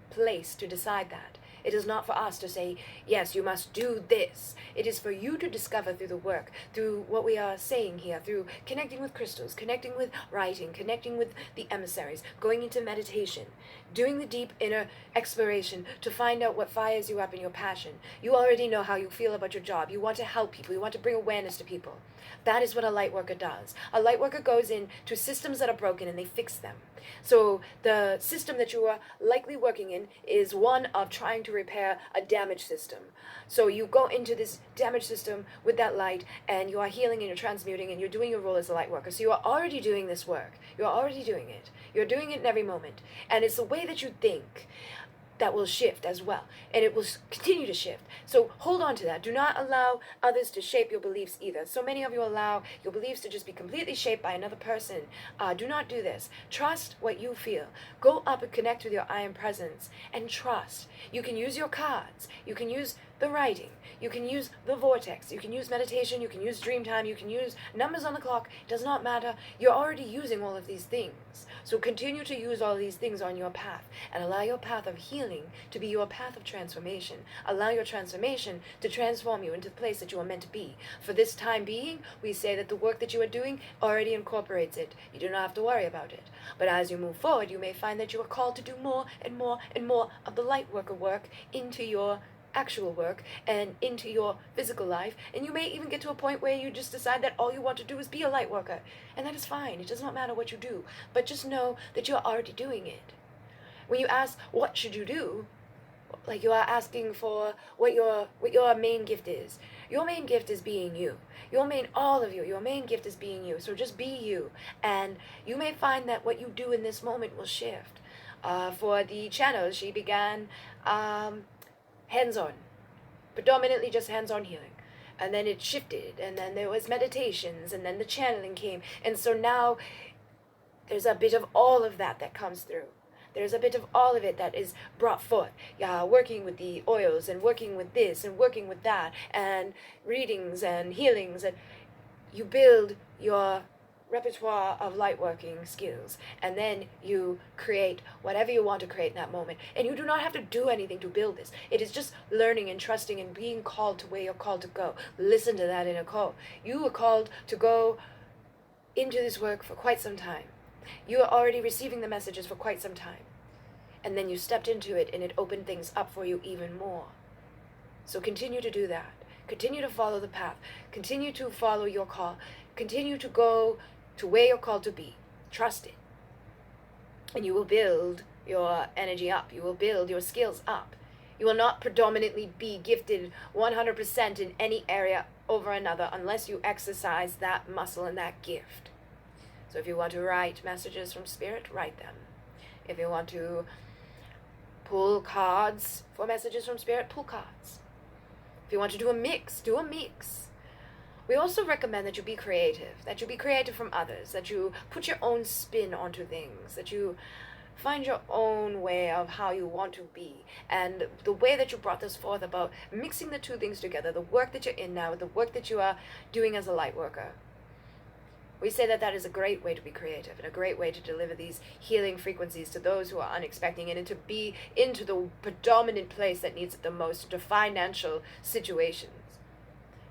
place to decide that. It is not for us to say, yes, you must do this. It is for you to discover through the work, through what we are saying here, through connecting with crystals, connecting with writing, connecting with the emissaries, going into meditation, doing the deep inner exploration to find out what fires you up in your passion. You already know how you feel about your job. You want to help people. You want to bring awareness to people. That is what a light worker does. A light worker goes in to systems that are broken and they fix them. So the system that you are likely working in is one of trying to repair a damaged system. So you go into this damaged system with that light, and you are healing and you're transmuting and you're doing your role as a light worker. So you are already doing this work. You're already doing it. You're doing it in every moment. And it's the way that you think that will shift as well, and it will continue to shift. So hold on to that. Do not allow others to shape your beliefs either. So many of you allow your beliefs to just be completely shaped by another person. Do not do this. Trust what you feel. Go up and connect with your I Am Presence and trust. You can use your cards. You can use the writing. You can use the vortex. You can use meditation. You can use dream time. You can use numbers on the clock. It does not matter. You're already using all of these things. So continue to use all these things on your path, and allow your path of healing to be your path of transformation. Allow your transformation to transform you into the place that you are meant to be. For this time being, we say that the work that you are doing already incorporates it. You do not have to worry about it. But as you move forward, you may find that you are called to do more and more and more of the light worker work into your actual work and into your physical life, and you may even get to a point where you just decide that all you want to do is be a light worker, and that is fine. It does not matter what you do, but just know that you're already doing it. When you ask what should you do, like you are asking for what your main gift is. Your main gift is being you. Your main gift is being you. So just be you, and you may find that what you do in this moment will shift. For the channel, she began hands-on, predominantly just hands-on healing, and then it shifted, and then there was meditations, and then the channeling came, and so now there's a bit of all of that comes through. There's a bit of all of it that is brought forth. Working with the oils, and working with this, and working with that, and readings and healings, and you build your repertoire of light working skills, and then you create whatever you want to create in that moment. And you do not have to do anything to build this. It is just learning and trusting and being called to where you're called to go. Listen to that inner call. You were called to go into this work for quite some time. You are already receiving the messages for quite some time, and then you stepped into it, and it opened things up for you even more. So continue to do that. Continue to follow the path. Continue to follow your call. Continue to go to where you're called to be. Trust it. And you will build your energy up. You will build your skills up. You will not predominantly be gifted 100% in any area over another unless you exercise that muscle and that gift. So if you want to write messages from Spirit, write them. If you want to pull cards for messages from Spirit, pull cards. If you want to do a mix, do a mix. We also recommend that you be creative from others, that you put your own spin onto things, that you find your own way of how you want to be. And the way that you brought this forth about mixing the two things together, the work that you're in now, the work that you are doing as a light worker, we say that that is a great way to be creative and a great way to deliver these healing frequencies to those who are unexpecting, and to be into the predominant place that needs it the most, into financial situations.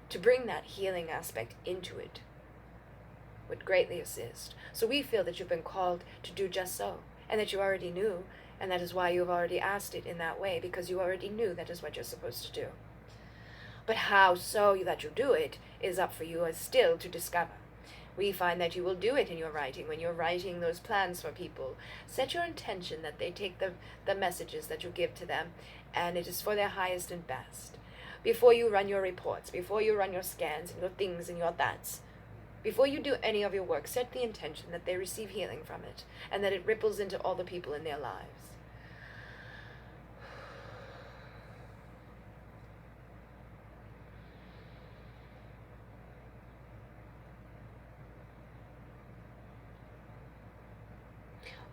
To bring that healing aspect into it would greatly assist. So we feel that you've been called to do just so, and that you already knew, and that is why you've already asked it in that way, because you already knew that is what you're supposed to do. But how so that you do it is up for you as still to discover. We find that you will do it in your writing. When you're writing those plans for people, set your intention that they take the messages that you give to them, and it is for their highest and best. Before you run your reports, before you run your scans and your things and your that's, before you do any of your work, set the intention that they receive healing from it, and that it ripples into all the people in their lives.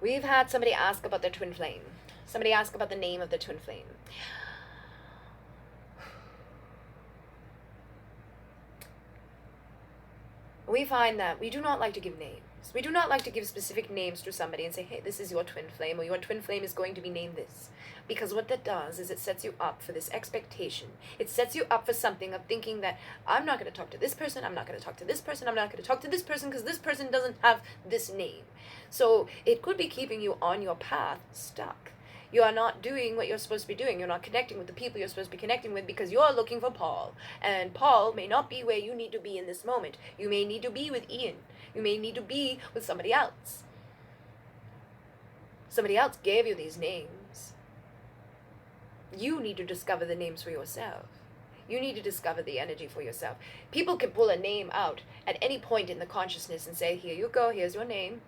We've had somebody ask about their twin flame. Somebody ask about the name of the twin flame. We find that we do not like to give names. We do not like to give specific names to somebody and say, hey, this is your twin flame, or your twin flame is going to be named this. Because what that does is it sets you up for this expectation. It sets you up for something of thinking that I'm not going to talk to this person, I'm not going to talk to this person, I'm not going to talk to this person because this person doesn't have this name. So it could be keeping you on your path stuck. You are not doing what you're supposed to be doing. You're not connecting with the people you're supposed to be connecting with because you're looking for Paul. And Paul may not be where you need to be in this moment. You may need to be with Ian. You may need to be with somebody else. Somebody else gave you these names. You need to discover the names for yourself. You need to discover the energy for yourself. People can pull a name out at any point in the consciousness and say, here you go, here's your name.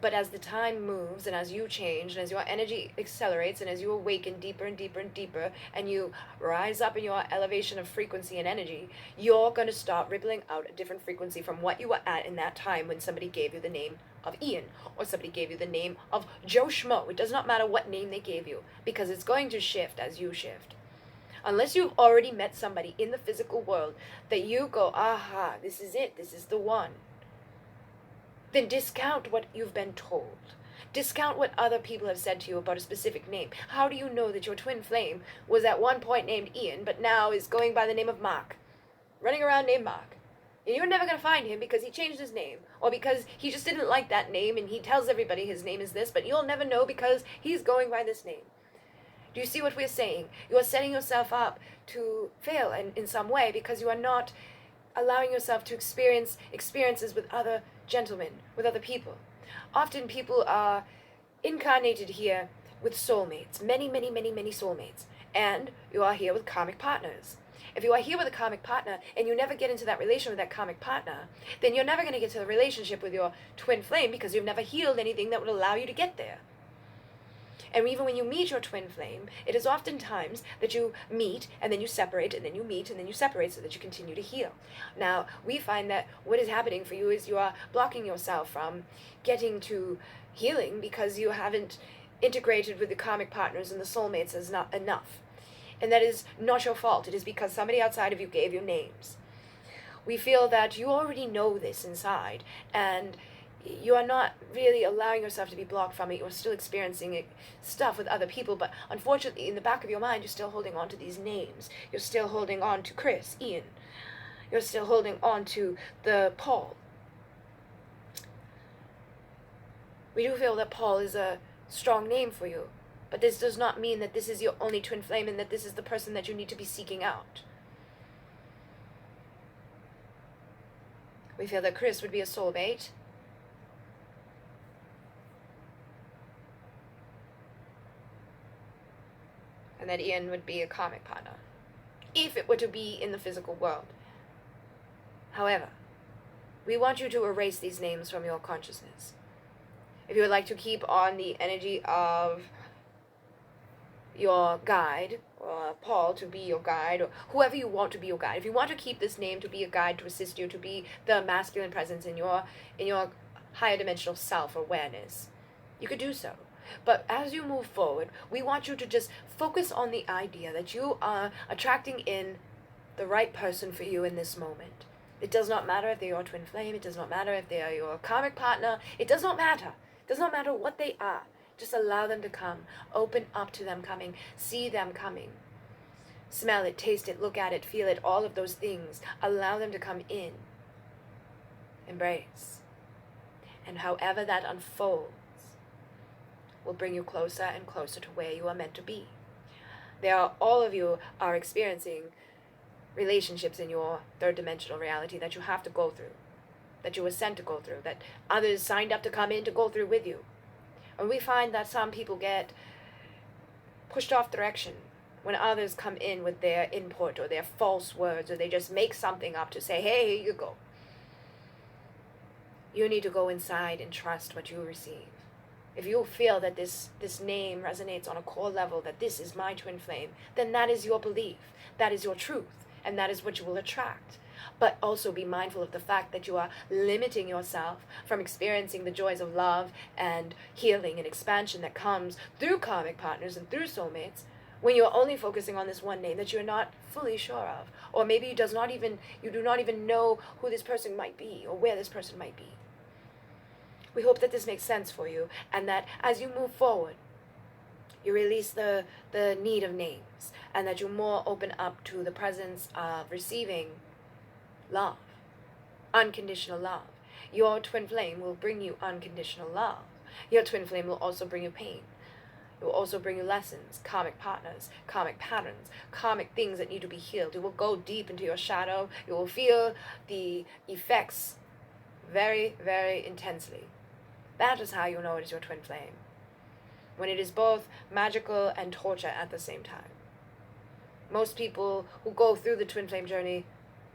But as the time moves and as you change and as your energy accelerates and as you awaken deeper and deeper and deeper and you rise up in your elevation of frequency and energy, you're going to start rippling out a different frequency from what you were at in that time when somebody gave you the name of Ian or somebody gave you the name of Joe Schmo. It does not matter what name they gave you because it's going to shift as you shift. Unless you've already met somebody in the physical world that you go, aha, this is it, this is the one. Then discount what you've been told. Discount what other people have said to you about a specific name. How do you know that your twin flame was at one point named Ian, but now is going by the name of Mark? Running around named Mark. And you're never going to find him because he changed his name, or because he just didn't like that name and he tells everybody his name is this, but you'll never know because he's going by this name. Do you see what we're saying? You are setting yourself up to fail in some way because you are not allowing yourself to experience experiences with other gentlemen, with other people. Often people are incarnated here with soulmates, many, many, many, many soulmates, and you are here with karmic partners. If you are here with a karmic partner and you never get into that relation with that karmic partner, then you're never going to get to the relationship with your twin flame because you've never healed anything that would allow you to get there. And even when you meet your twin flame, it is oftentimes that you meet and then you separate and then you meet and then you separate so that you continue to heal. Now, we find that what is happening for you is you are blocking yourself from getting to healing because you haven't integrated with the karmic partners and the soulmates as not enough. And that is not your fault. It is because somebody outside of you gave you names. We feel that you already know this inside, and you are not really allowing yourself to be blocked from it. You're still experiencing stuff with other people, but unfortunately in the back of your mind you're still holding on to these names. You're still holding on to Chris, Ian. You're still holding on to the Paul. We do feel that Paul is a strong name for you, but this does not mean that this is your only twin flame and that this is the person that you need to be seeking out. We feel that Chris would be a soulmate. And that Ian would be a karmic partner, if it were to be in the physical world. However, we want you to erase these names from your consciousness. If you would like to keep on the energy of your guide Paul to be your guide, or whoever you want to be your guide. If you want to keep this name to be a guide to assist you, to be the masculine presence in your higher dimensional self-awareness, you could do so. But as you move forward, we want you to just focus on the idea that you are attracting in the right person for you in this moment. It does not matter if they're your twin flame. It does not matter if they are your karmic partner. It does not matter. It does not matter what they are. Just allow them to come. Open up to them coming. See them coming. Smell it, taste it, look at it, feel it, all of those things. Allow them to come in. Embrace. And however that unfolds will bring you closer and closer to where you are meant to be. All of you are experiencing relationships in your third dimensional reality that you have to go through, that you were sent to go through, that others signed up to come in to go through with you. And we find that some people get pushed off direction when others come in with their input or their false words, or they just make something up to say, hey, here you go. You need to go inside and trust what you receive. If you feel that this name resonates on a core level, that this is my twin flame, then that is your belief, that is your truth, and that is what you will attract. But also be mindful of the fact that you are limiting yourself from experiencing the joys of love and healing and expansion that comes through karmic partners and through soulmates when you're only focusing on this one name that you're not fully sure of. Or maybe you do not even know who this person might be or where this person might be. We hope that this makes sense for you, and that as you move forward, you release the need of names, and that you more open up to the presence of receiving love, unconditional love. Your twin flame will bring you unconditional love. Your twin flame will also bring you pain. It will also bring you lessons, karmic partners, karmic patterns, karmic things that need to be healed. It will go deep into your shadow. You will feel the effects very, very intensely. That is how you know it is your twin flame. When it is both magical and torture at the same time. Most people who go through the twin flame journey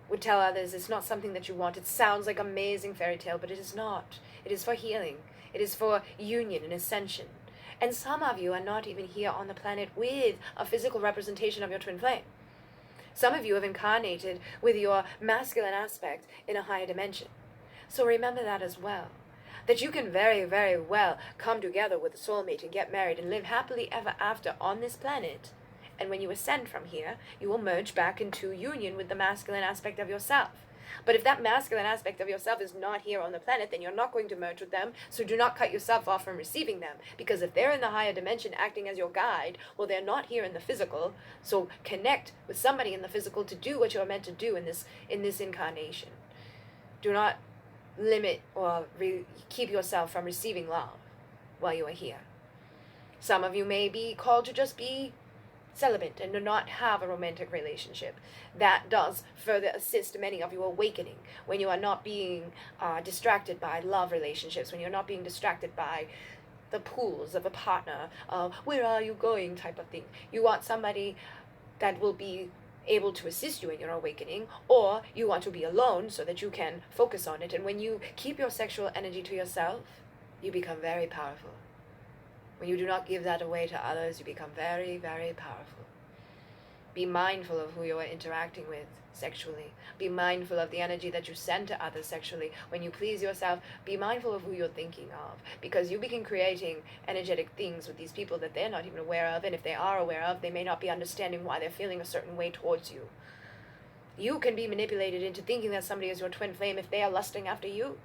would tell others it's not something that you want. It sounds like an amazing fairy tale, but it is not. It is for healing. It is for union and ascension. And some of you are not even here on the planet with a physical representation of your twin flame. Some of you have incarnated with your masculine aspect in a higher dimension. So remember that as well. That you can very, very well come together with a soulmate and get married and live happily ever after on this planet. And when you ascend from here, you will merge back into union with the masculine aspect of yourself. But if that masculine aspect of yourself is not here on the planet, then you're not going to merge with them. So do not cut yourself off from receiving them. Because if they're in the higher dimension acting as your guide, well, they're not here in the physical. So connect with somebody in the physical to do what you're meant to do in this incarnation. Do not limit or keep yourself from receiving love while you are here. Some of you may be called to just be celibate and do not have a romantic relationship. That does further assist many of you awakening when you are not being distracted by love relationships, when you're not being distracted by the pools of a partner, where are you going type of thing. You want somebody that will be able to assist you in your awakening, or you want to be alone so that you can focus on it. And when you keep your sexual energy to yourself, you become very powerful. When you do not give that away to others, you become very, very powerful. Be mindful of who you are interacting with sexually. Be mindful of the energy that you send to others sexually. When you please yourself, be mindful of who you're thinking of, because you begin creating energetic things with these people that they're not even aware of, and if they are aware of, they may not be understanding why they're feeling a certain way towards you. You can be manipulated into thinking that somebody is your twin flame if they are lusting after you.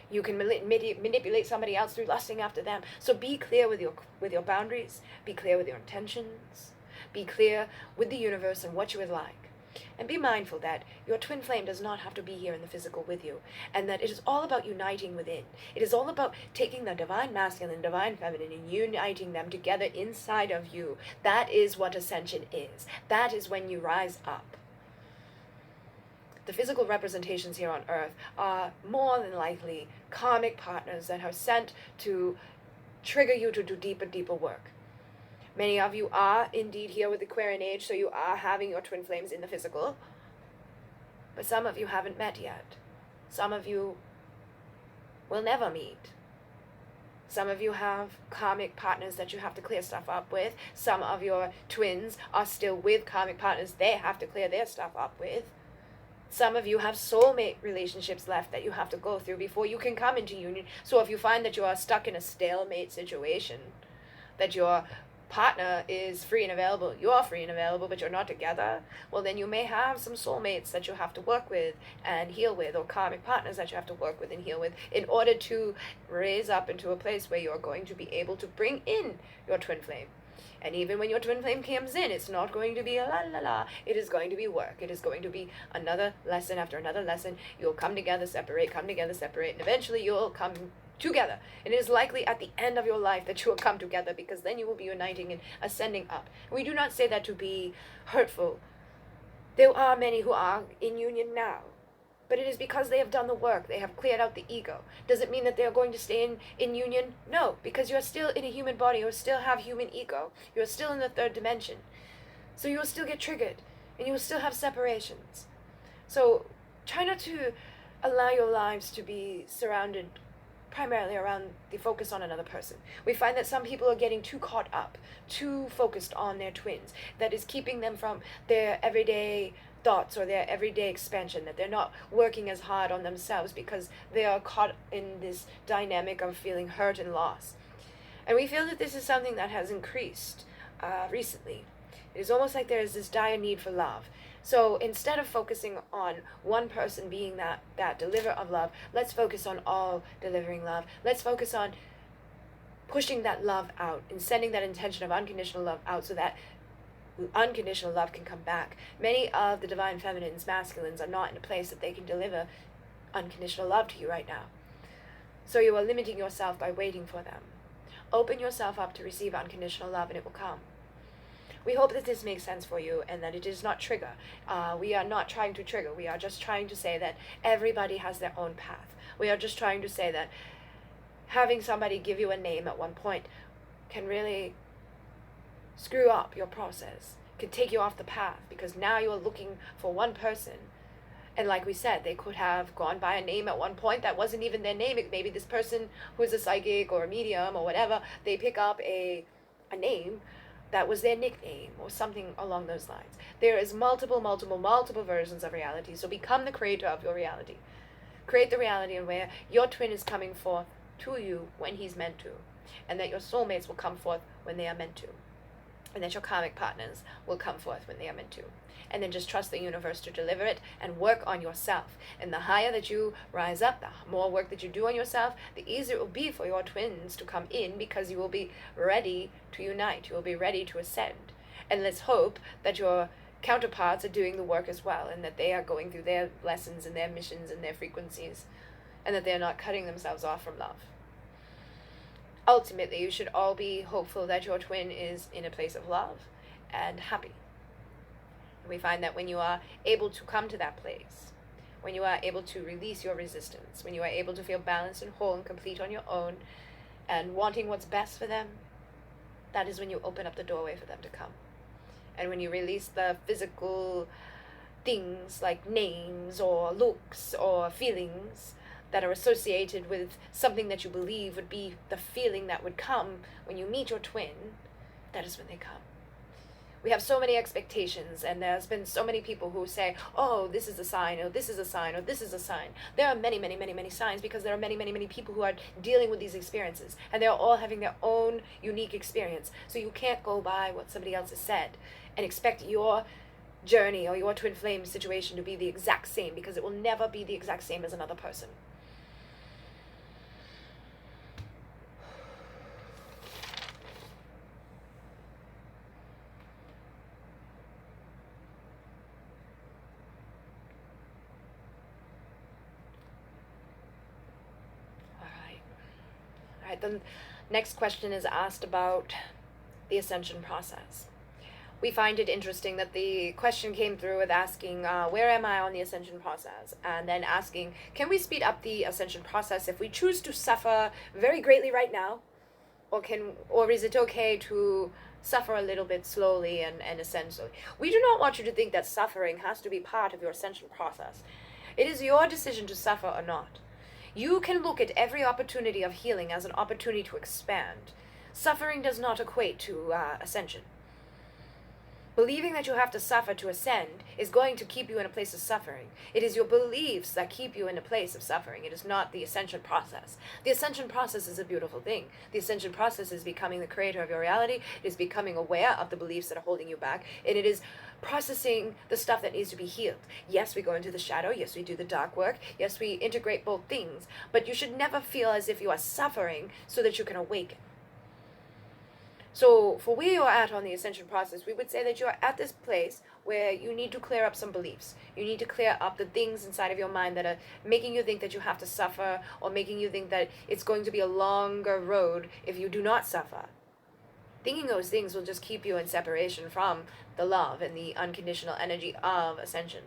You can manipulate somebody else through lusting after them. So be clear with your boundaries. Be clear with your intentions. Be clear with the universe and what you would like. And be mindful that your twin flame does not have to be here in the physical with you. And that it is all about uniting within. It is all about taking the divine masculine and divine feminine and uniting them together inside of you. That is what ascension is. That is when you rise up. The physical representations here on Earth are more than likely karmic partners that are sent to trigger you to do deeper, deeper work. Many of you are indeed here with the Aquarian age, so you are having your twin flames in the physical. But some of you haven't met yet. Some of you will never meet. Some of you have karmic partners that you have to clear stuff up with. Some of your twins are still with karmic partners they have to clear their stuff up with. Some of you have soulmate relationships left that you have to go through before you can come into union. So if you find that you are stuck in a stalemate situation, that your partner is free and available, you're free and available, but you're not together, well, then you may have some soulmates that you have to work with and heal with, or karmic partners that you have to work with and heal with, in order to raise up into a place where you're going to be able to bring in your twin flame. And even when your twin flame comes in, it's not going to be a la la la. It is going to be work. It is going to be another lesson after another lesson. You'll come together, separate, come together, separate, and eventually you'll come together. And it is likely at the end of your life that you will come together, because then you will be uniting and ascending up. We do not say that to be hurtful. There are many who are in union now, but it is because they have done the work. They have cleared out the ego. Does it mean that they are going to stay in union? No, because you are still in a human body. You still have human ego. You are still in the third dimension. So you will still get triggered, and you will still have separations. So try not to allow your lives to be surrounded primarily around the focus on another person. We find that some people are getting too caught up, too focused on their twins. That is keeping them from their everyday thoughts or their everyday expansion, that they're not working as hard on themselves because they are caught in this dynamic of feeling hurt and lost. And we feel that this is something that has increased recently. It is almost like there is this dire need for love. So instead of focusing on one person being that deliverer of love, let's focus on all delivering love. Let's focus on pushing that love out and sending that intention of unconditional love out, so that unconditional love can come back. Many of the divine feminines, masculines, are not in a place that they can deliver unconditional love to you right now. So you are limiting yourself by waiting for them. Open yourself up to receive unconditional love, and it will come. We hope that this makes sense for you and that it does not trigger. We are not trying to trigger. We are just trying to say that everybody has their own path. We are just trying to say that having somebody give you a name at one point can really screw up your process, can take you off the path, because now you are looking for one person. And like we said, they could have gone by a name at one point that wasn't even their name. Maybe this person who is a psychic or a medium or whatever, they pick up a name that was their nickname or something along those lines. There is multiple versions of reality. So become the creator of your reality. Create the reality in where your twin is coming forth to you when he's meant to, and that your soulmates will come forth when they are meant to, and that your karmic partners will come forth when they are meant to. And then just trust the universe to deliver it and work on yourself. And the higher that you rise up, the more work that you do on yourself, the easier it will be for your twins to come in, because you will be ready to unite. You will be ready to ascend. And let's hope that your counterparts are doing the work as well, and that they are going through their lessons and their missions and their frequencies, and that they're not cutting themselves off from love. Ultimately, you should all be hopeful that your twin is in a place of love and happy. We find that when you are able to come to that place, when you are able to release your resistance, when you are able to feel balanced and whole and complete on your own and wanting what's best for them, that is when you open up the doorway for them to come. And when you release the physical things like names or looks or feelings that are associated with something that you believe would be the feeling that would come when you meet your twin, that is when they come. We have so many expectations, and there's been so many people who say, oh, this is a sign, or this is a sign, or this is a sign. There are many signs, because there are many people who are dealing with these experiences, and they're all having their own unique experience. So you can't go by what somebody else has said and expect your journey or your twin flame situation to be the exact same, because it will never be the exact same as another person. The next question is asked about the ascension process. We find it interesting that the question came through with asking, where am I on the ascension process? And then asking, can we speed up the ascension process if we choose to suffer very greatly right now? Or is it okay to suffer a little bit slowly and ascend slowly? We do not want you to think that suffering has to be part of your ascension process. It is your decision to suffer or not. You can look at every opportunity of healing as an opportunity to expand. Suffering does not equate to ascension. Believing that you have to suffer to ascend is going to keep you in a place of suffering. It is your beliefs that keep you in a place of suffering. It is not the ascension process. The ascension process is a beautiful thing. The ascension process is becoming the creator of your reality. It is becoming aware of the beliefs that are holding you back. And it is processing the stuff that needs to be healed. Yes, we go into the shadow. Yes, we do the dark work. Yes, we integrate both things. But you should never feel as if you are suffering so that you can awaken. So for where you're at on the ascension process, we would say that you're at this place where you need to clear up some beliefs. You need to clear up the things inside of your mind that are making you think that you have to suffer, or making you think that it's going to be a longer road if you do not suffer. Thinking those things will just keep you in separation from the love and the unconditional energy of ascension.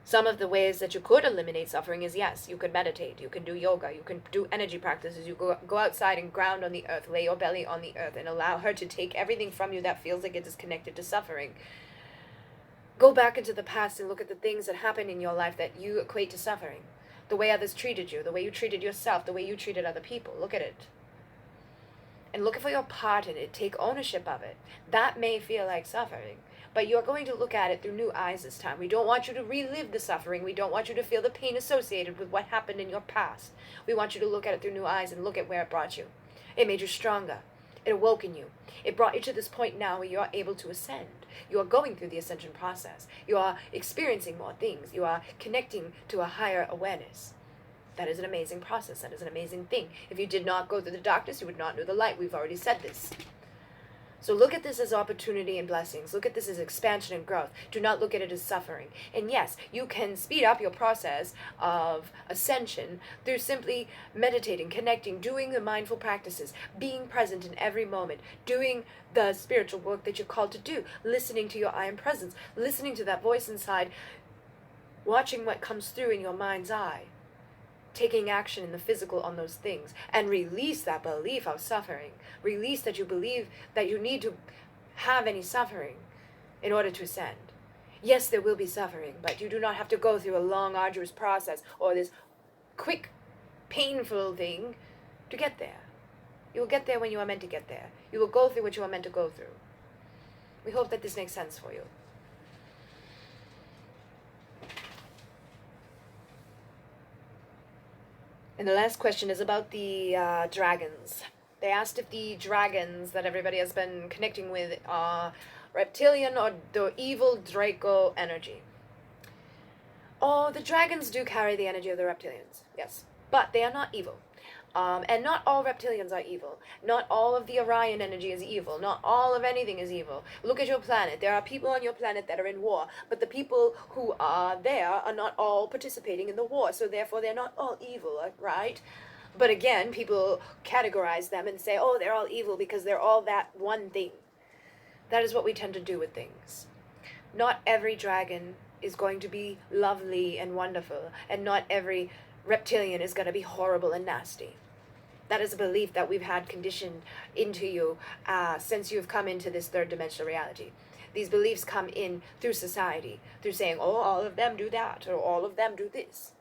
Some of the ways that you could eliminate suffering is, yes, you could meditate, you can do yoga, you can do energy practices, you go outside and ground on the earth, lay your belly on the earth and allow her to take everything from you that feels like it is connected to suffering. Go back into the past and look at the things that happened in your life that you equate to suffering. The way others treated you, the way you treated yourself, the way you treated other people. Look at it. And look for your part in it. Take ownership of it. That may feel like suffering, but you're going to look at it through new eyes this time. We don't want you to relive the suffering. We don't want you to feel the pain associated with what happened in your past. We want you to look at it through new eyes and look at where it brought you. It made you stronger. It awoke in you. It brought you to this point now where you are able to ascend. You are going through the ascension process. You are experiencing more things. You are connecting to a higher awareness. That is an amazing process. That is an amazing thing. If you did not go through the darkness, you would not know the light. We've already said this. So look at this as opportunity and blessings. Look at this as expansion and growth. Do not look at it as suffering. And yes, you can speed up your process of ascension through simply meditating, connecting, doing the mindful practices, being present in every moment, doing the spiritual work that you're called to do, listening to your I am presence, listening to that voice inside, watching what comes through in your mind's eye, taking action in the physical on those things, and release that belief of suffering. Release that you believe that you need to have any suffering in order to ascend. Yes, there will be suffering, but you do not have to go through a long, arduous process or this quick, painful thing to get there. You will get there when you are meant to get there. You will go through what you are meant to go through. We hope that this makes sense for you. And the last question is about the dragons. They asked if the dragons that everybody has been connecting with are reptilian or the evil Draco energy. Oh, the dragons do carry the energy of the reptilians, yes. But they are not evil. And not all reptilians are evil. Not all of the Orion energy is evil. Not all of anything is evil. Look at your planet. There are people on your planet that are in war, but the people who are there are not all participating in the war, so therefore they're not all evil, right? But again, people categorize them and say, oh, they're all evil because they're all that one thing. That is what we tend to do with things. Not every dragon is going to be lovely and wonderful, and not every reptilian is going to be horrible and nasty. That is a belief that we've had conditioned into you since you've come into this third dimensional reality. These beliefs come in through society, through saying, oh, all of them do that, or all of them do this.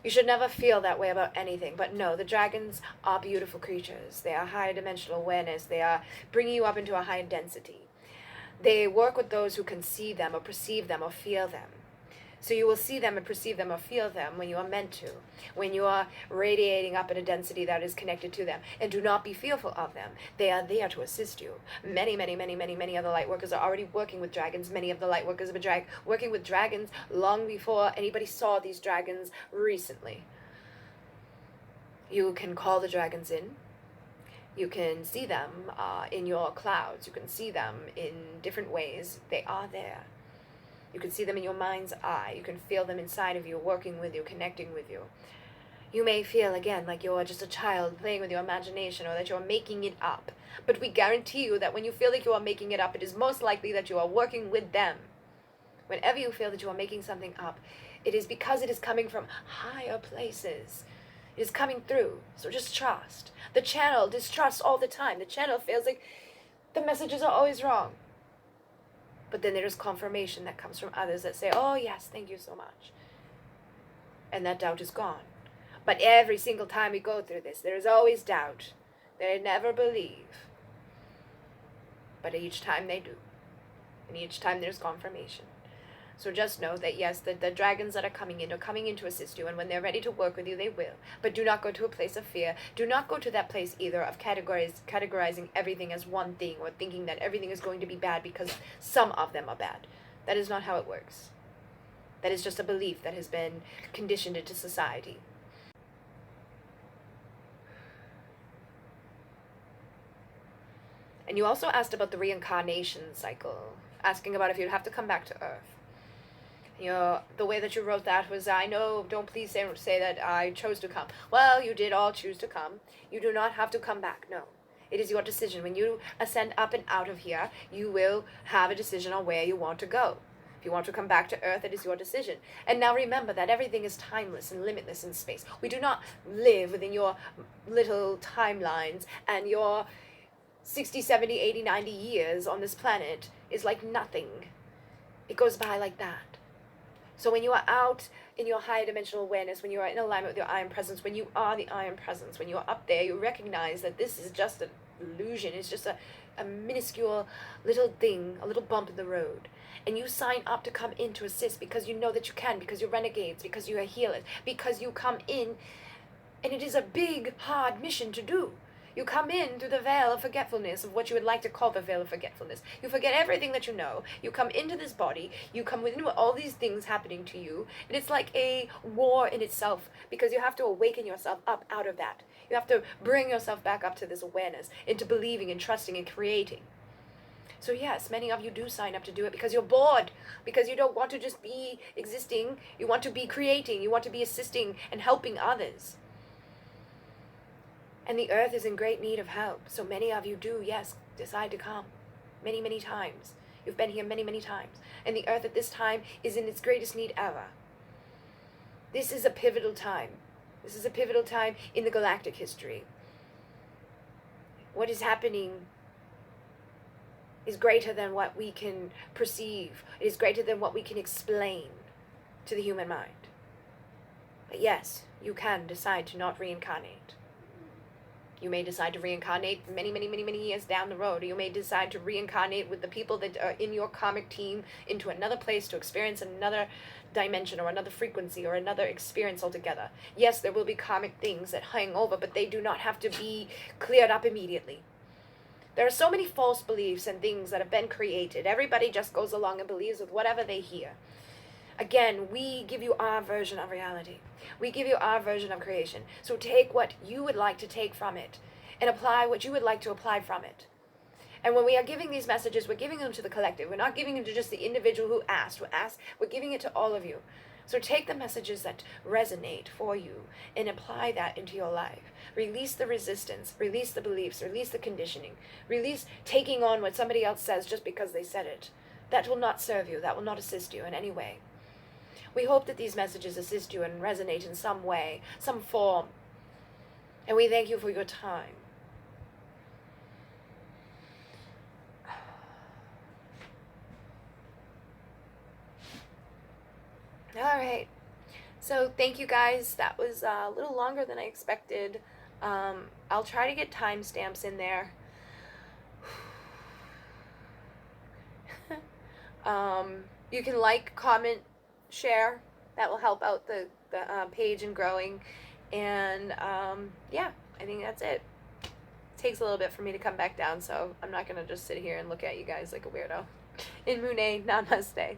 You should never feel that way about anything, but no, the dragons are beautiful creatures. They are higher dimensional awareness. They are bringing you up into a higher density. They work with those who can see them or perceive them or feel them. So you will see them and perceive them or feel them when you are meant to, when you are radiating up in a density that is connected to them. And do not be fearful of them. They are there to assist you. Many other light workers are already working with dragons. Many of the light workers have been working with dragons long before anybody saw these dragons recently. You can call the dragons in. You can see them in your clouds. You can see them in different ways. They are there. You can see them in your mind's eye. You can feel them inside of you, working with you, connecting with you. You may feel, again, like you're just a child playing with your imagination or that you're making it up. But we guarantee you that when you feel like you are making it up, it is most likely that you are working with them. Whenever you feel that you are making something up, it is because it is coming from higher places. It is coming through. So just trust. The channel distrusts all the time. The channel feels like the messages are always wrong. But then there's confirmation that comes from others that say, oh yes, thank you so much. And that doubt is gone. But every single time we go through this, there is always doubt. They never believe. But each time they do. And each time there's confirmation. So just know that yes, the dragons that are coming in to assist you, and when they're ready to work with you, they will. But do not go to a place of fear. Do not go to that place either of categorizing everything as one thing, or thinking that everything is going to be bad because some of them are bad. That is not how it works. That is just a belief that has been conditioned into society. And you also asked about the reincarnation cycle, asking about if you'd have to come back to Earth. The way that you wrote that was, I know, don't please say that I chose to come. Well, you did all choose to come. You do not have to come back, no. It is your decision. When you ascend up and out of here, you will have a decision on where you want to go. If you want to come back to Earth, it is your decision. And now remember that everything is timeless and limitless in space. We do not live within your little timelines, and your 60, 70, 80, 90 years on this planet is like nothing. It goes by like that. So when you are out in your higher dimensional awareness, when you are in alignment with your I Am Presence, when you are the I Am Presence, when you are up there, you recognize that this is just an illusion. It's just a minuscule little thing, a little bump in the road. And you sign up to come in to assist because you know that you can, because you're renegades, because you are healers, because you come in, and it is a big, hard mission to do. You come in through the veil of forgetfulness, of what you would like to call the veil of forgetfulness. You forget everything that you know. You come into this body. You come within all these things happening to you. And it's like a war in itself, because you have to awaken yourself up out of that. You have to bring yourself back up to this awareness, into believing and trusting and creating. So yes, many of you do sign up to do it because you're bored, because you don't want to just be existing. You want to be creating. You want to be assisting and helping others. And the earth is in great need of help. So many of you do, yes, decide to come. Many, many times. You've been here many, many times. And the earth at this time is in its greatest need ever. This is a pivotal time. This is a pivotal time in the galactic history. What is happening is greater than what we can perceive. It is greater than what we can explain to the human mind. But yes, you can decide to not reincarnate. You may decide to reincarnate many, many, many, many years down the road. Or you may decide to reincarnate with the people that are in your karmic team into another place to experience another dimension or another frequency or another experience altogether. Yes, there will be karmic things that hang over, but they do not have to be cleared up immediately. There are so many false beliefs and things that have been created. Everybody just goes along and believes with whatever they hear. Again, we give you our version of reality. We give you our version of creation. So take what you would like to take from it and apply what you would like to apply from it. And when we are giving these messages, we're giving them to the collective. We're not giving them to just the individual who asked. We're giving it to all of you. So take the messages that resonate for you and apply that into your life. Release the resistance. Release the beliefs. Release the conditioning. Release taking on what somebody else says just because they said it. That will not serve you. That will not assist you in any way. We hope that these messages assist you and resonate in some way, some form. And we thank you for your time. All right. So thank you guys. That was a little longer than I expected. I'll try to get timestamps in there. You can like, comment, share. That will help out the page and growing. And yeah, I think that's it. It takes a little bit for me to come back down, so I'm not going to just sit here and look at you guys like a weirdo. In Mune, namaste.